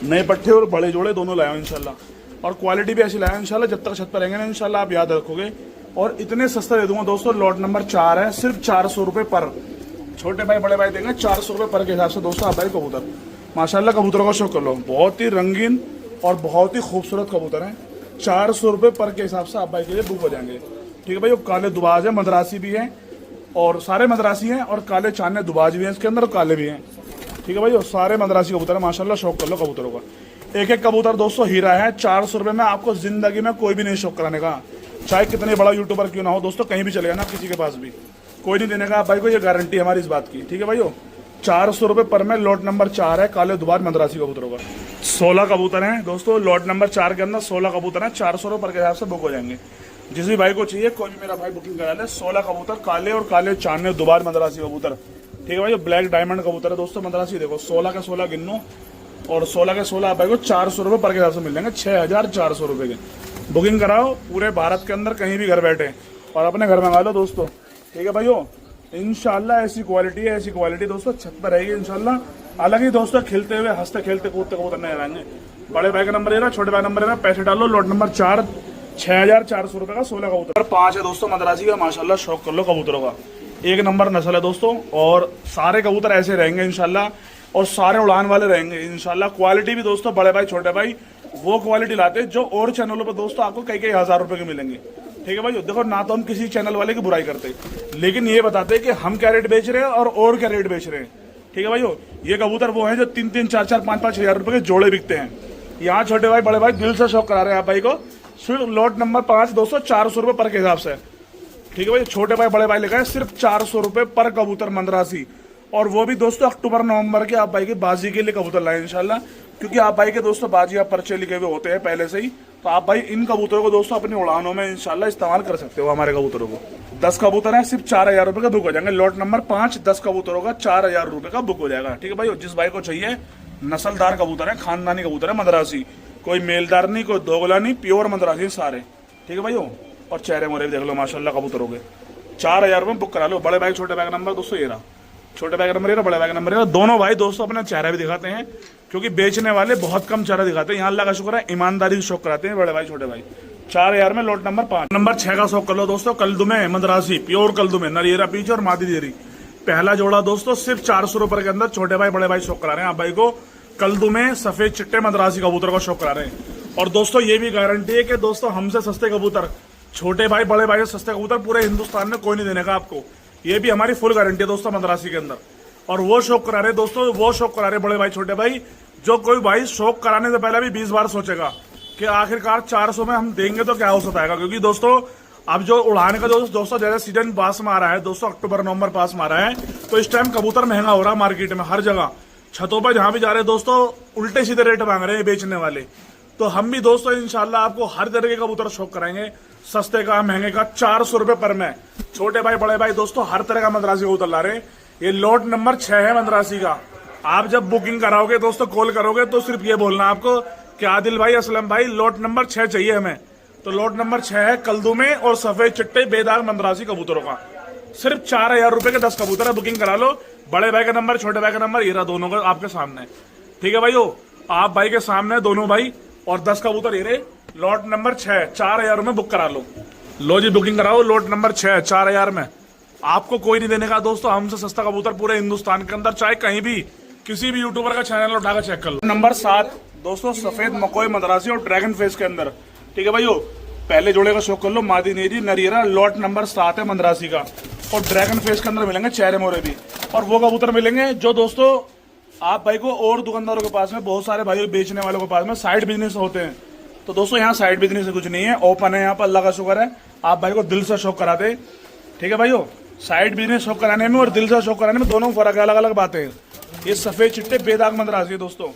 S1: नए पट्टे और बड़े जोड़े दोनों लाया हूँ इंशाल्लाह। और क्वालिटी भी ऐसी लाया हूँ इंशाल्लाह, जब तक छत पर रहेंगे ना इंशाल्लाह आप याद रखोगे। और इतने सस्ता दे दूंगा दोस्तों, लॉट नंबर 4 है, सिर्फ 400 रुपए पर। छोटे भाई बड़े भाई देंगे 400 रुपए पर के हिसाब से दोस्तों। आप भाई कबूतर माशाल्लाह कबूतरों का शौक कर लो, बहुत ही रंगीन और बहुत ही खूबसूरत कबूतर है। 400 रुपए पर के हिसाब से आप भाई के लिए बुक हो जाएंगे। ठीक है भाई, वो काले दुबाज है, मद्रासी भी है और सारे मद्रासी हैं, और काले चांदने दुबाज भी हैं इसके अंदर, और काले भी हैं। ठीक है भाई, और सारे मद्रासी कबूतर है माशाल्लाह, शौक कर लो कबूतरों का। एक एक कबूतर दोस्तों हीरा है। 400 रुपए में आपको जिंदगी में कोई भी नहीं शौक कराने का, चाहे कितने बड़ा यूट्यूबर क्यों ना हो दोस्तों, कहीं भी चलेगा ना किसी के पास भी कोई नहीं देने का आप भाई को, ये गारंटी है हमारी इस बात की। ठीक है भाई, 400 रुपए पर में लॉट नंबर 4 है, काले दुबार मद्रासी कबूतरों का। 16 कबूतर हैं दोस्तों, लॉट नंबर 4 के अंदर 16 कबूतर हैं। 400 रुपए पर के हिसाब से बुक हो जाएंगे। जिस भी भाई को चाहिए कोई भी मेरा भाई बुकिंग करा ले। 16 कबूतर काले और काले चांदने दुबार मद्रासी कबूतर। ठीक है भाई, ब्लैक डायमंड कबूतर है दोस्तों मद्रासी। देखो 16 के 16 गिनो, और 16 के 16 आप भाई को 400 रुपए पर के हिसाब से मिल जाएंगे, 6,400 रुपए के। बुकिंग कराओ पूरे भारत के अंदर, कहीं भी घर बैठे और अपने घर मंगा लो दोस्तों। ठीक है भाइयों, इंशाल्लाह ऐसी क्वालिटी है, ऐसी क्वालिटी दोस्तों छत पर रहेगी इंशाल्लाह। अलग ही दोस्तों खिलते हुए हंसते खेलते कूदते कबूतर नहीं आएंगे। बड़े भाई का नंबर है ना, छोटे भाई का नंबर है ना, पैसे डालो। लॉट नंबर 4 6,400 रुपए का 16 कबूतर। 5 है दोस्तों मद्रासी का, माशाल्लाह शौक कर लो कबूतरों का। एक नंबर नस्ल है दोस्तों, और सारे कबूतर ऐसे रहेंगे इंशाल्लाह, और सारे उड़ान वाले रहेंगे इंशाल्लाह। क्वालिटी भी दोस्तों बड़े भाई छोटे भाई वो क्वालिटी लाते हैं जो और चैनलों पर दोस्तों आपको कई कई हज़ार रुपए के मिलेंगे। ठीक है भाई, देखो ना तो हम किसी चैनल वाले की बुराई करते, लेकिन ये बताते हैं कि हम क्या रेट बेच रहे हैं और क्या रेट बेच रहे हैं। ठीक है भाई, ये कबूतर वो हैं जो 3-3 4-4 5-5 हज़ार रुपए के जोड़े बिकते हैं। यहाँ छोटे भाई बड़े भाई दिल से शौक करा रहे हैं आप भाई को। सिर्फ लॉट नंबर 5 दोस्तों 400 रुपए पर के हिसाब से। ठीक है भाई, छोटे भाई बड़े भाई लिखा है सिर्फ 400 रुपए पर कबूतर मद्रासी, और वो भी दोस्तों अक्टूबर नवंबर के आप भाई की बाजी के लिए कबूतर लाए इंशाल्लाह। क्योंकि आप भाई के दोस्तों बाजी आप पर्चे लिखे हुए होते हैं पहले से ही, तो आप भाई इन कबूतरों को दोस्तों अपनी उड़ानों में इंशाल्लाह इस्तेमाल कर सकते हो। हमारे कबूतरों को 10 कबूतर है, सिर्फ 4,000 रुपए का बुक हो जाएंगे। लॉट नंबर 5 10 कबूतरों का 4,000 रुपए का बुक हो जाएगा। ठीक है भाई, जिस भाई को चाहिए नस्लदार कबूतर है, खानदानी कबूतर है मद्रासी, कोई मेलदार नहीं, कोई दोगला नहीं, प्योर मद्रासी सारे। ठीक है भाई, और चेहरे मोरे भी देख लो माशाल्लाह कबूतरों के। 4,000 रुपए बुक करा लो। बड़े भाई छोटे भाई का नंबर दोस्तों ये रहा, छोटे भाई का नंबर ये रहा, बड़े भाई का नंबर ये रहा। दोनों भाई दोस्तों अपना चेहरा भी दिखाते हैं, क्योंकि बेचने वाले बहुत कम चेहरा दिखाते हैं। यहाँ अल्लाह का शुक्र है ईमानदारी से शौक कराते हैं बड़े भाई छोटे भाई। 4,000 में लॉट नंबर 5। नंबर 6 का शौक कर लो दोस्तों, कलदुमे मद्रासी, प्योर कलदुमे, नरियरा पीछे और मादी देरी। पहला जोड़ा दोस्तों सिर्फ 400 रुपए के अंदर छोटे भाई बड़े भाई शौक करा रहे हैं आप भाई को। कलदुमे सफेद चिट्टे मद्रासी कबूतर का शौक करा रहे हैं। और दोस्तों ये भी गारंटी है कि दोस्तों हमसे सस्ते कबूतर, छोटे भाई बड़े भाई से सस्ते कबूतर पूरे हिंदुस्तान में कोई नहीं देने का आपको। ये भी हमारी फुल गारंटी है दोस्तों मद्रासी के अंदर। और वो शौक करा रहे दोस्तों, वो शौक करा रहे बड़े भाई छोटे भाई, जो कोई भाई शौक कराने से पहले भी 20 बार सोचेगा कि आखिरकार 400 में हम देंगे तो क्या हो सकता है। क्योंकि दोस्तों अब जो उड़ाने का दोस्तों जैसे सीजन पास में आ रहा है दोस्तों, अक्टूबर नवंबर पास में आ रहा है, तो इस टाइम कबूतर महंगा हो रहा है मार्केट में हर जगह। छतों पर जहां भी जा रहे हैं दोस्तों उल्टे सीधे रेट मांग रहे हैं बेचने वाले। तो हम भी दोस्तों इंशाल्लाह आपको हर तरह के कबूतर शौक कराएंगे, सस्ते का महंगे का, 400 रुपए पर में। छोटे भाई बड़े भाई दोस्तों हर तरह का मद्रासी कबूतर ला रहे हैं। ये लॉट नंबर 6 है मद्रासी का। आप जब बुकिंग कराओगे दोस्तों, कॉल करोगे तो सिर्फ ये बोलना आपको कि आदिल भाई असलम भाई लॉट नंबर 6 चाहिए हमें। तो लॉट नंबर 6 है कलदुमे और सफेद चिट्टे बेदाग मद्रासी कबूतरों का। सिर्फ 4,000 रुपए के 10 कबूतर है, बुकिंग करा लो। बड़े भाई का नंबर छोटे भाई का नंबर ये रहा, दोनों का आपके सामने। ठीक है भाई, आप भाई के सामने दोनों भाई, और 10 कबूतर ये रहे। लॉट नंबर 6 4,000 में बुक करा लो। लो जी बुकिंग कराओ। लॉट नंबर 6 4,000 में आपको कोई नहीं देने का दोस्तों, हमसे सस्ता कबूतर पूरे हिंदुस्तान के अंदर, चाहे कहीं भी किसी भी यूट्यूबर का चैनल उठाकर चेक कर लो। नंबर 7 दोस्तों सफेद मकोई मद्रासी और ड्रैगन फेस के अंदर। ठीक है भाई, पहले जोड़े का शौक कर लो, मादी नेरी नरियरा। लॉट नंबर 7 है मद्रासी का। और ड्रैगन फेस के अंदर मिलेंगे चेहरे मोरे भी। और वो कबूतर मिलेंगे जो दोस्तों आप भाई को और दुकानदारों के पास में, बहुत सारे भाई बेचने वालों के पास में साइड बिजनेस होते हैं। तो दोस्तों यहाँ साइड बिजनेस से कुछ नहीं है, ओपन है यहाँ पर, अल्लाह का शुक्र है। आप भाई को दिल से शौक कराते, ठीक है भाइयों। साइड बिजनेस शौक कराने में और दिल से शौक कराने में दोनों फर्क है, अलग अलग बातें हैं। ये सफेद चिट्टे बेदाग मद्रासी है दोस्तों,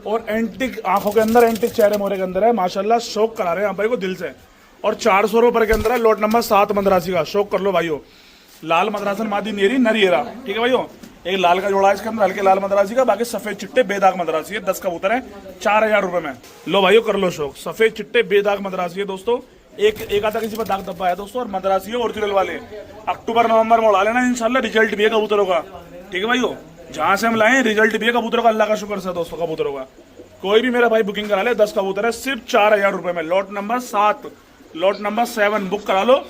S1: और एंटिक आंखों के अंदर, एंटिक चेहरे मोरे के अंदर है माशाल्लाह। शौक करा रहे हैं आप भाई को दिल से। और 400 रुपए के अंदर है, लॉट नंबर 7 मद्रासी का। शौक कर लो भाइयों। लाल मद्रासन मादी नेरी नरियरा, ठीक है भाइयों। एक लाल का जोड़ा है इसके अंदर, हल्के लाल मद्रासी का, बाकी सफेद चिट्टे बेदाग मद्रासी है। 10 कबूतर है, 4000 रुपए में। लो भाइयों कर लो शौक। सफेद चिट्टे बेदाग मद्रासी है दोस्तों। एक आता किसी पर दाग धब्बा है दोस्तों, और मद्रासी है ओरिजिनल वाले। अक्टूबर नवंबर में उड़ा लेना इंशाल्लाह, रिजल्ट भी है कबूतरों का, ठीक है भाइयों। जहां से हम लाए रिजल्ट भी है कबूतरों का, अल्लाह का शुक्र से दोस्तों कबूतरों का। कोई भी मेरा भाई बुकिंग करा ले, 10 कबूतर है सिर्फ 4000 रुपए में। Lot number 7, lot number 7 book करा लो।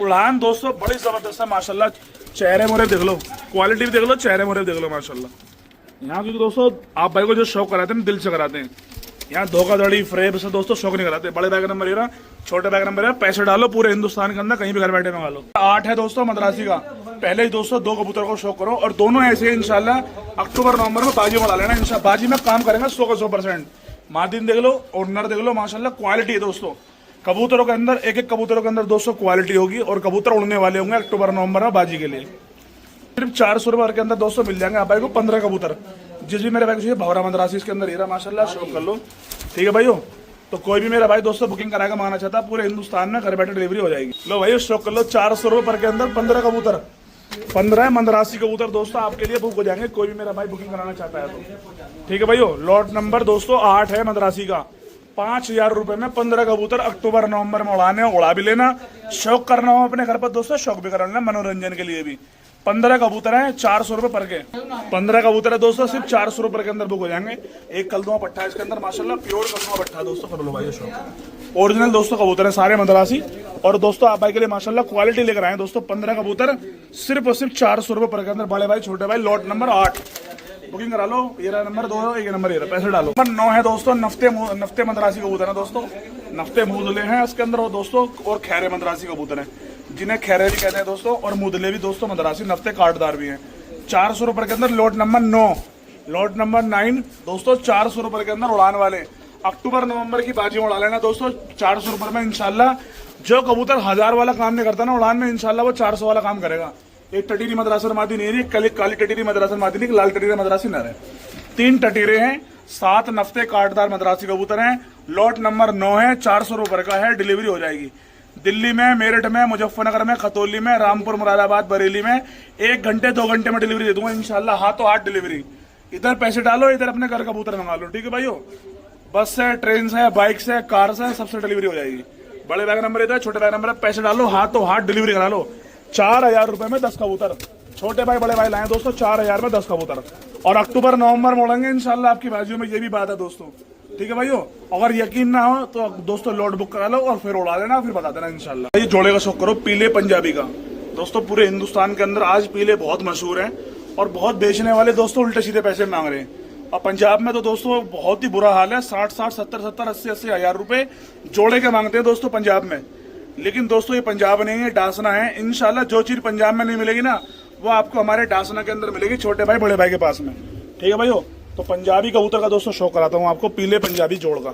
S1: उड़ान दोस्तों बड़ी जबरदस्त है माशाल्लाह। चेहरे मोरे देख लो, क्वालिटी भी देख लो, चेहरे मोरे देख लो माशाल्लाह। यहाँ क्योंकि दोस्तों आप भाई को जो शौक कराते हैं दिल से कराते हैं। यहाँ धोखाधड़ी फ्रेब से दोस्तों शौक नहीं कराते। बड़े बैग नंबर है, छोटे बैग नंबर है, पैसे डालो पूरे हिंदुस्तान के अंदर कहीं भी घर बैठे मंगा लो। 8 है दोस्तों मद्रासी का। पहले ही दोस्तों 2 कबूतर को शौक करो, और दोनों ऐसे इंशाल्लाह अक्टूबर नवंबर में बाजी में डाल लेना इंशाल्लाह। बाजी में काम करेंगे 100 का 100%। मादिन देख लो और नर देख लो माशाल्लाह, क्वालिटी है दोस्तों। कबूतरों के अंदर एक कबूतरों के अंदर दोस्तों क्वालिटी होगी, और कबूतर उड़ने वाले होंगे अक्टूबर नवंबर में बाजी के लिए। सिर्फ 400 रुपए के अंदर दोस्तों मिल जाएंगे आप भाई को 15 कबूतर। जिस भी मेरे भाई को चाहिए भवरा मद्रासी इसके अंदर हीरा माशाल्लाह, शौक कर लो, ठीक है भाइयों। तो कोई भी मेरा भाई दोस्तों बुकिंग कराएगा मंगाना चाहता है, पूरे हिंदुस्तान में घर बैठे डिलीवरी हो जाएगी। लो भाई शौक कर लो। 400 रुपए पर के अंदर 15 कबूतर, 15 मद्रासी कबूतर दोस्तों आपके लिए बुक हो जाएंगे। कोई भी मेरा भाई बुकिंग कराना चाहता है तो, ठीक है भाइयों। लॉट नंबर दोस्तों 8 है मद्रासी का। 5000 रुपए में 15 कबूतर अक्टूबर नवंबर में उड़ाने, उड़ा भी लेना। शौक करना हो अपने घर पर दोस्तों, शौक भी करा लेना मनोरंजन के लिए भी। 15 कबूतर है 400 रुपए पर के। 15 कबूतर है दोस्तों सिर्फ 400 रुपए के अंदर बुक हो जाएंगे। एक कलदुआ पट्टा है इसके अंदर माशाल्लाह, प्योर कलदुआ पट्टा है दोस्तों। कर लो भाई शौक। ओरिजिनल दोस्तों कबूतर है सारे मद्रासी। और दोस्तों आप भाई के लिए माशाल्लाह क्वालिटी लेकर आए दोस्तों। 15 कबूतर सिर्फ और सिर्फ 400 रुपए पर के अंदर, बड़े भाई छोटे भाई। लॉट नंबर 8 बुकिंग करा लो। ये नंबर 2, ये नंबर, ये पैसे डालो। नंबर 9 है दोस्तों नफ्ते मद्रासी कबूतर है दोस्तों। नफ्ते मुदले हैं इसके अंदर वो दोस्तों, और खैरे मद्रासी कबूतर है जिन्हें खैरे भी कहते हैं दोस्तों, और मुदले भी दोस्तों मद्रासी, नफ्ते काटदार भी हैं। 400 रुपए के अंदर लॉट नंबर 9, लॉट नंबर 9 दोस्तों 400 रुपए के अंदर उड़ाने वाले। अक्टूबर नवंबर की बाजी उड़ा लेना दोस्तों 400 रुपए में इंशाल्लाह। जो कबूतर 1000 वाला काम नहीं करता ना उड़ान में, इंशाल्लाह वो 400 वाला काम करेगा। एक टटीरी मद्रासन मादी नहीं है, काली टटीरी मद्रासन मादी नहीं, लाल टटीरी मद्रासी नर है। 3 टटीरे हैं, 7 नफ्ते काटदार मद्रासी कबूतर हैं। लॉट नंबर 9 है, 400 रुपए का है, डिलीवरी हो जाएगी। दिल्ली में, मेरठ में, मुजफ्फरनगर में, खतौली में, रामपुर, मुरादाबाद, बरेली में 1 घंटे 2 घंटे में डिलीवरी दे दूंगा इंशाल्लाह। हाथों हाथ डिलीवरी। इधर पैसे डालो, इधर अपने घर कबूतर मंगा लो, ठीक है भाइयों। बस से, ट्रेन से, बाइक से, कार से, सबसे डिलीवरी हो जाएगी। बड़े बैग नंबर इधर, छोटे बैग नंबर, पैसे डालो, हाथों हाथ डिलीवरी करा लो। 4000 रुपए में 10 कबूतर। छोटे भाई बड़े भाई लाए दोस्तों 4000 में 10 कबूतर। और अक्टूबर नवंबर में उड़ेंगे इंशाल्लाह आपकी बाजियों में, ये भी बात है दोस्तों, ठीक है भाइयों। अगर यकीन ना हो तो दोस्तों लॉट बुक करा लो और फिर उड़ा लेना, फिर बता देना इंशाल्लाह। ये जोड़े का शौक करो पीले पंजाबी का दोस्तों। पूरे हिंदुस्तान के अंदर आज पीले बहुत मशहूर हैं, और बहुत बेचने वाले दोस्तों उल्टे सीधे पैसे मांग रहे हैं। और पंजाब में तो दोस्तों बहुत ही बुरा हाल है। 60-60, 70-70, 80-80 हजार रुपए जोड़े के मांगते हैं दोस्तों पंजाब में। लेकिन दोस्तों ये पंजाब नहीं है, डासना है। इंशाल्लाह जो चीज पंजाब में नहीं मिलेगी ना, वो आपको हमारे डासना के अंदर मिलेगी, छोटे भाई बड़े भाई के पास में, ठीक है भाइयों। तो पंजाबी कबूतर का दोस्तों शौक कराता हूँ आपको, पीले पंजाबी जोड़ का।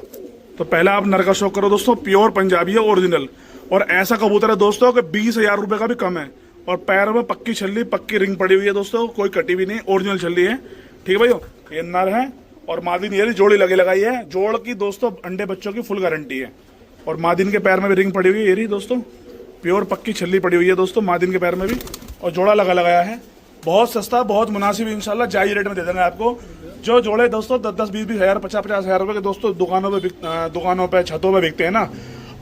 S1: तो पहला आप नर का शौक करो दोस्तों, प्योर पंजाबी है, ओरिजिनल। और ऐसा कबूतर है दोस्तों कि 20,000 रुपए का भी कम है। और पैरों में पक्की छल्ली, पक्की रिंग पड़ी हुई है दोस्तों, कोई कटी भी नहीं, ओरिजिनल छल्ली है, ठीक है भाइयों। ये नर है, और मादिन ये जोड़ी लगे लगाई है। जोड़ की दोस्तों अंडे बच्चों की फुल गारंटी है। और मादिन के पैर में भी रिंग पड़ी हुई है, ये रही दोस्तों, प्योर पक्की छल्ली पड़ी हुई है दोस्तों मादिन के पैर में भी, और जोड़ा लगाया है। बहुत सस्ता, बहुत मुनासिब, इंशाल्लाह जायज रेट में दे देंगे आपको। जो जोड़े दोस्तों 10-10, 20-20 हजार, 50-50 हजार रुपए के दोस्तों दुकानों पे छतों पे बिकते हैं ना,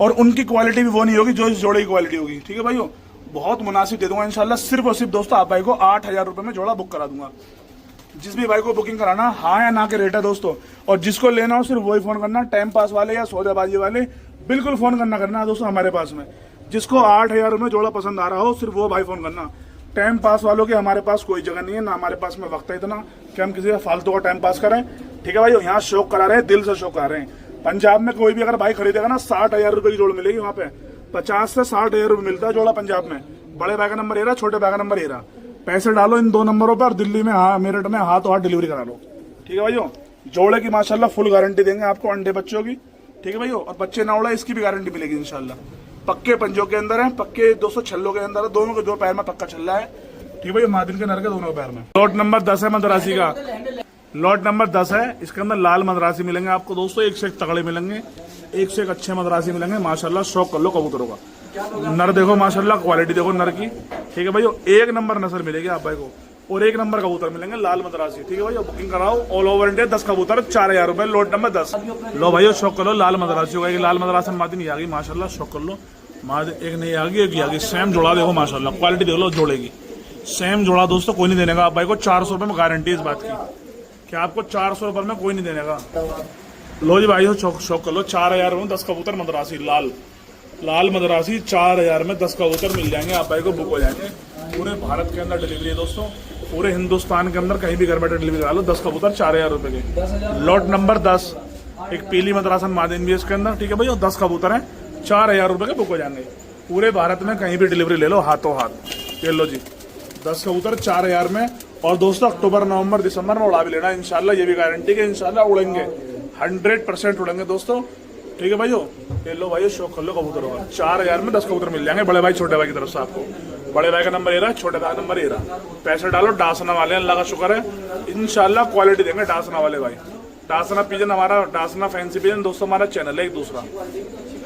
S1: और उनकी क्वालिटी भी वो नहीं होगी जो इस जोड़े की क्वालिटी होगी, ठीक है भाइयों। बहुत मुनासिब दे दूंगा इंशाल्लाह। सिर्फ और सिर्फ दोस्तों आप भाई को 8000 रुपए में जोड़ा बुक करा दूंगा। जिस भी भाई को बुकिंग कराना, हाँ या ना के रेट है दोस्तों। और जिसको लेना हो सिर्फ वही फोन करना, टाइम पास वाले या सौदेबाजी वाले बिल्कुल फोन करना है दोस्तों हमारे पास में। जिसको 8000 में जोड़ा पसंद आ रहा हो सिर्फ वो भाई फोन करना। टाइम पास वालों की हमारे पास कोई जगह नहीं है, ना हमारे पास में वक्त है इतना कि हम किसी का फालतू का टाइम पास करें, ठीक है भाई। यहाँ शौक करा रहे हैं, दिल से शौक करा रहे हैं। पंजाब में कोई भी अगर भाई खरीदेगा ना 60,000 रुपए की जोड़ मिलेगी वहाँ पे। 50 से 60,000 रुपए मिलता है जोड़ा पंजाब में। बड़े भाई का नंबर ये रहा, छोटे भाई का नंबर ये रहा। पैसे डालो इन 2 नंबरों पर, दिल्ली में मेरठ में हाथों हाथ डिलीवरी करा लो। ठीक है भाइयों, जोड़े की माशाल्लाह फुल गारंटी देंगे आपको, अंडे बच्चों की। ठीक है भाइयों, और बच्चे ना उड़ा इसकी भी गारंटी मिलेगी इंशाल्लाह। पक्के पंजों के अंदर है, पक्के 200 छल्लों के अंदर है, दोनों के 2 पैर में पक्का छल्ला है। ठीक है भाई, मादिन के नर के दोनों पैर में। लॉट नंबर 10 है मदरासी का, लॉट नंबर 10 है। इसके अंदर लाल मदरासी मिलेंगे आपको दोस्तों, एक से एक तगड़े मिलेंगे, एक से एक अच्छे मदरासी मिलेंगे माशाल्लाह। शौक कर लो कबूतरों का। नर देखो माशाल्लाह, क्वालिटी देखो नर की। ठीक है भाई, एक नंबर नस्ल मिलेगी आप भाई को, और 1 नंबर कबूतर मिलेंगे लाल मदरासी। ठीक है भाई, बुकिंग कराओ ऑल ओवर इंडिया। 10 कबूतर 4000 रुपए, लॉट नंबर 10। लो भाई शौक कर लो, लाल मदरासी होगा। एक लाल मदरासन मादिन आ गई माशाल्लाह, शौक कर लो। मादिन एक नहीं आ गई, एक आ गई। सेम जोड़ा देखो माशाल्लाह, क्वालिटी देख लो जोड़े की। सेम जोड़ा दोस्तों कोई नहीं देने का आप भाई को। 400 रुपए में गारंटी इस बात की कि आपको 400 रुपए में कोई नहीं देने का। लो जी भाई शौक कर लो, 4000 में 10 कबूतर मदरासी लाल लाल मदरासी 4000 में 10 कबूतर मिल जाएंगे आप भाई को, बुक हो जाएंगे। पूरे भारत के अंदर डिलीवरी है दोस्तों, पूरे हिंदुस्तान के अंदर कहीं भी घर बैठे डिलीवरी करा लो। 10 कबूतर 4000 रुपए के। लॉट नंबर 10, एक पीली मदरासन मादिन भी है इसके अंदर। ठीक है भाई, और 10 कबूतर हैं 4000 रुपए के, बुक हो जाएंगे। पूरे भारत में कहीं भी डिलीवरी ले लो हाथों हाथ। ये लो जी 10 कबूतर 4000 में। और दोस्तों अक्टूबर नवंबर दिसंबर में उड़ा भी लेना इंशाल्लाह, ये भी गारंटी के इंशाल्लाह उड़ेंगे, 100% उड़ेंगे दोस्तों। ठीक है भाइयों, ये लो भाइयों शौक कर लो कबूतरों का। 4000 में 10 कबूतर मिल जाएंगे, बड़े भाई छोटे भाई की तरफ से आपको। बड़े भाई का नंबर ये रहा, छोटे भाई का नंबर ये रहा। पैसे डालो, डासना वाले अल्लाह का शुक्र है इंशाल्लाह क्वालिटी देंगे डासना वाले भाई। डासना पिजन हमारा, डासना फैंसी पिजन दोस्तों हमारा चैनल है एक दूसरा।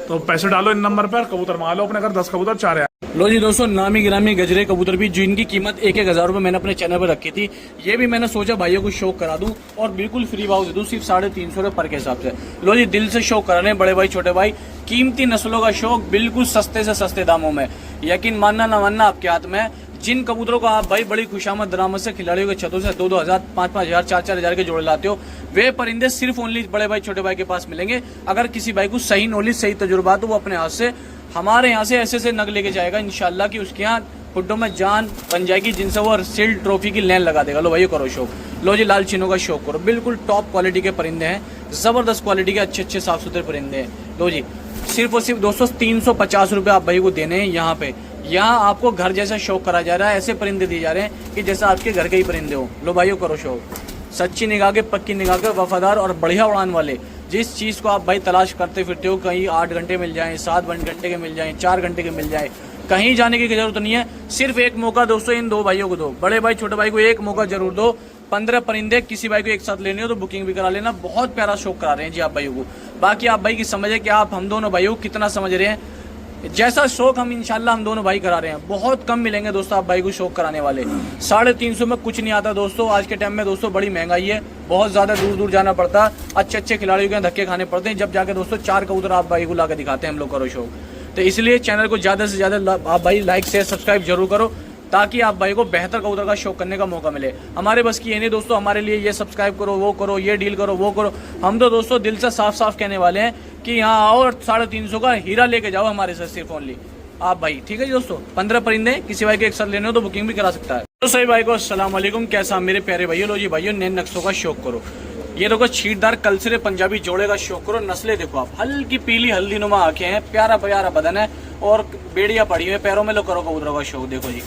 S1: तो पैसे डालो इन नंबर पर, कबूतर मंगा लो अपने घर। 10 कबूतर 4000।
S2: लो जी दोस्तों, नामी गिरामी गजरे कबूतर भी, जिनकी कीमत 1-1000 रुपए मैंने अपने चैनल पर रखी थी, ये भी मैंने सोचा भाइयों को शौक करा दूं और बिल्कुल फ्री भाव दे दूं, सिर्फ 350 रुपए पर के हिसाब से। लो जी, दिल से शौक करा रहे बड़े भाई छोटे भाई, कीमती नस्लों का शौक बिल्कुल सस्ते से सस्ते दामों में। यकीन मानना ना मानना आपके हाथ में है। जिन कबूतरों को आप भाई बड़ी खुशामद दरामद से खिलाड़ियों के छतों से 2-2 हजार 5-5 हजार 4-4 हजार के जोड़े लाते हो, वे परिंदे सिर्फ ओनली बड़े भाई छोटे भाई के पास मिलेंगे। अगर किसी भाई को सही नॉलेज सही तजुर्बा तो वो अपने हाथ से हमारे यहाँ से ऐसे नग लेके जाएगा इंशाल्लाह कि उसके यहाँ खुड्डों में जान बन जाएगी, जिनसे वो सिल्ड ट्रॉफी की लाइन लगा देगा। लो भाई करो शौक। लो जी, लाल चीनों का शौक करो, बिल्कुल टॉप क्वालिटी के परिंदे हैं, जबरदस्त क्वालिटी के अच्छे साफ सुथरे परिंदे हैं। लो जी, सिर्फ और सिर्फ दोस्तों 350 रुपए आप भाई को देने हैं यहाँ पे। यहाँ आपको घर जैसा शौक करा जा रहा है, ऐसे परिंदे दिए जा रहे हैं कि जैसा आपके घर के ही परिंदे हो। लो भाइयों करो शौक। सच्ची निगाह के, पक्की निगाह के, वफादार और बढ़िया उड़ान वाले, जिस चीज को आप भाई तलाश करते फिरते हो, कहीं 8 घंटे मिल जाएं, 7 घंटे के मिल जाएं, 4 घंटे के मिल जाए, कहीं जाने की जरूरत नहीं है। सिर्फ एक मौका दोस्तों इन 2 भाइयों को दो, बड़े भाई छोटे भाई को एक मौका जरूर दो। 15 परिंदे किसी भाई को एक साथ लेने हो तो बुकिंग भी करा लेना। बहुत प्यारा शौक करा रहे हैं जी आप भाइयों को। बाकी आप भाई की समझ है कि आप हम दोनों भाइयों को कितना समझ रहे हैं। जैसा शौक हम इंशाल्लाह हम दोनों भाई करा रहे हैं, बहुत कम मिलेंगे दोस्तों आप भाई को शौक कराने वाले। 350 में कुछ नहीं आता दोस्तों। आज के टाइम में दोस्तों बड़ी महंगाई है, बहुत ज्यादा दूर दूर जाना पड़ता है, अच्छे खिलाड़ियों के धक्के खाने पड़ते हैं, जब जाके दोस्तों 4 कबूतर आप भाई को लाकर दिखाते हैं हम लोग करो शौक। तो इसलिए चैनल को ज्यादा से ज्यादा आप भाई लाइक शेयर सब्सक्राइब जरूर करो, ताकि आप भाई को बेहतर कबूतर का शौक करने का मौका मिले। हमारे बस की ये नहीं दोस्तों, हमारे लिए ये सब्सक्राइब करो, वो करो, ये डील करो, वो करो। हम तो दोस्तों दिल से साफ साफ कहने वाले हैं कि यहाँ आओ और 350 का हीरा लेके जाओ हमारे से, सिर्फ ओनली आप भाई। ठीक है जी दोस्तों, 15 परिंदे किसी भाई के एक साथ लेने हो तो बुकिंग भी करा सकता है। तो सही भाई को अस्सलाम वालेकुम, कैसा मेरे प्यारे भाइयों। लो जी भाइयों, नए नक्शों का शौक करो। ये देखो छीटदार कलसरे पंजाबी जोड़े का शौक करो। नस्लें देखो आप, हल्की पीली हल्दी नुमा आंखें हैं, प्यारा प्यारा बदन है और बेड़ियां पड़ी हुई पैरों में। लो करो कबूतरों का शौक। देखो जी,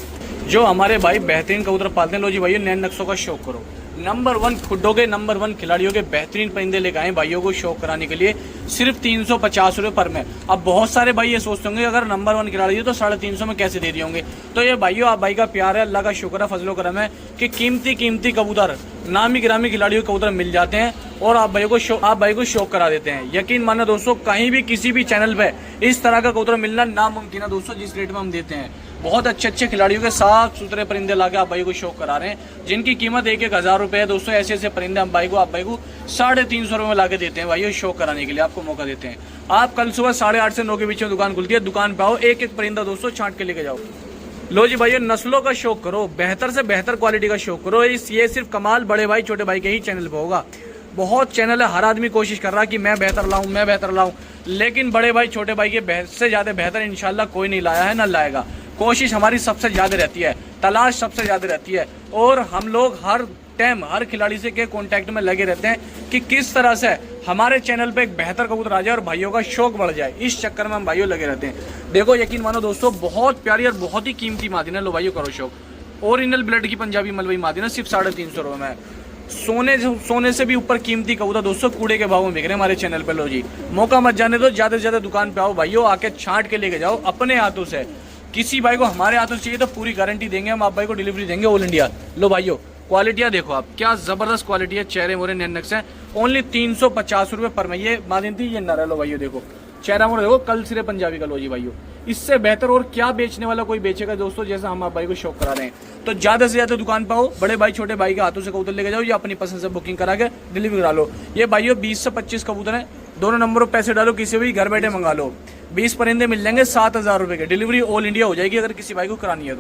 S2: जो हमारे भाई बेहतरीन कबूतर पालते हैं, लो जी भाइयों नए नक्शों का शौक करो। नंबर 1 खुड्डों के, नंबर 1 खिलाड़ियों के बेहतरीन परिंदे लेकर आए भाइयों को शौक कराने के लिए, सिर्फ 350 रुपए पर में। अब बहुत सारे भाई ये सोचते होंगे अगर नंबर 1 खिलाड़ी है तो 350 में कैसे दे दिए होंगे। तो ये भाइयों आप भाई का प्यार है, अल्लाह का शुक्र है, फजलो करम है कि कीमती कबूतर, नामी गिरामी खिलाड़ियों के कबूतर मिल जाते हैं और आप भाई को शौक करा देते हैं। यकीन मानो दोस्तों, कहीं भी किसी भी चैनल पे इस तरह का कबूतर मिलना नामुमकिन है दोस्तों, जिस रेट में हम देते हैं। बहुत अच्छे खिलाड़ियों के साफ सुथरे परिंदे लाके आप भाई को शौक करा रहे हैं, जिनकी कीमत 1-1000 रुपए है दोस्तों। ऐसे परिंदे हम भाई को 350 रुपए में लाके देते हैं भाई, शौक कराने के लिए आपको मौका देते हैं। आप कल सुबह 8:30 से 9 के बीच में दुकान खुलती है, दुकान पे आओ, एक परिंदा दोस्तों छांट के लेके जाओ। लो जी भाई, नस्लों का शौक करो, बेहतर से बेहतर क्वालिटी का शौक करो। ये सिर्फ कमाल बड़े भाई छोटे भाई के ही चैनल पे होगा। बहुत चैनल है, हर आदमी कोशिश कर रहा है कि मैं बेहतर लाऊं, लेकिन बड़े भाई छोटे भाई के से ज्यादा बेहतर इंशाल्लाह कोई नहीं लाया है, ना लाएगा। कोशिश हमारी सबसे ज्यादा रहती है, तलाश सबसे ज्यादा रहती है, और हम लोग हर टाइम हर खिलाड़ी से के कांटेक्ट में लगे रहते हैं कि किस तरह से हमारे चैनल पे एक बेहतर कबूतर आ जाए और भाइयों का शौक बढ़ जाए। इस चक्कर में हम भाइयों लगे रहते हैं। देखो यकीन मानो दोस्तों, बहुत प्यारी और बहुत ही कीमती मादी है। लो भाइयों करो शौक। ओरिजिनल ब्लड की पंजाबी मलबई मादी ना, सिर्फ 350 रुपए में। सोने से भी ऊपर कीमती कबूतर दोस्तों कूड़े के भाव में बिक रहे हैं हमारे चैनल पे। लो जी, मौका मत जाने दो, ज्यादा से ज्यादा दुकान पे आओ भाइयों, आके छांट के लेके जाओ अपने हाथों से। किसी भाई को हमारे हाथों से चाहिए तो पूरी गारंटी देंगे हम, आप भाई को डिलीवरी देंगे ऑल इंडिया। लो भाइयों, क्वालिटियां देखो आप, क्या जबरदस्त क्वालिटी है। चेहरे मोरे नैनक्स है, ओनली 350 रुपए पर में। ये मादिन थी, ये नर है। लो भाइयों देखो, चेहरा मोरे देखो, कल सिरे पंजाबी का। लो जी भाइयों, इससे बेहतर और क्या बेचने वाला कोई बेचेगा दोस्तों, जैसा हम आप भाई को शौक करा रहे हैं। तो ज्यादा से ज्यादा दुकान पे आओ, बड़े भाई छोटे भाई के हाथों से कबूतर लेके जाओ, या अपनी पसंद से बुकिंग करा के डिलीवरी करा लो। ये भाइयों 20 से 25 कबूतर है, दोनों नंबरों पर पैसे डालो, किसी भी घर बैठे मंगा लो। 20 परिंदे मिल जाएंगे 7,000 रुपए के, डिलीवरी ऑल इंडिया हो जाएगी अगर किसी भाई को करानी है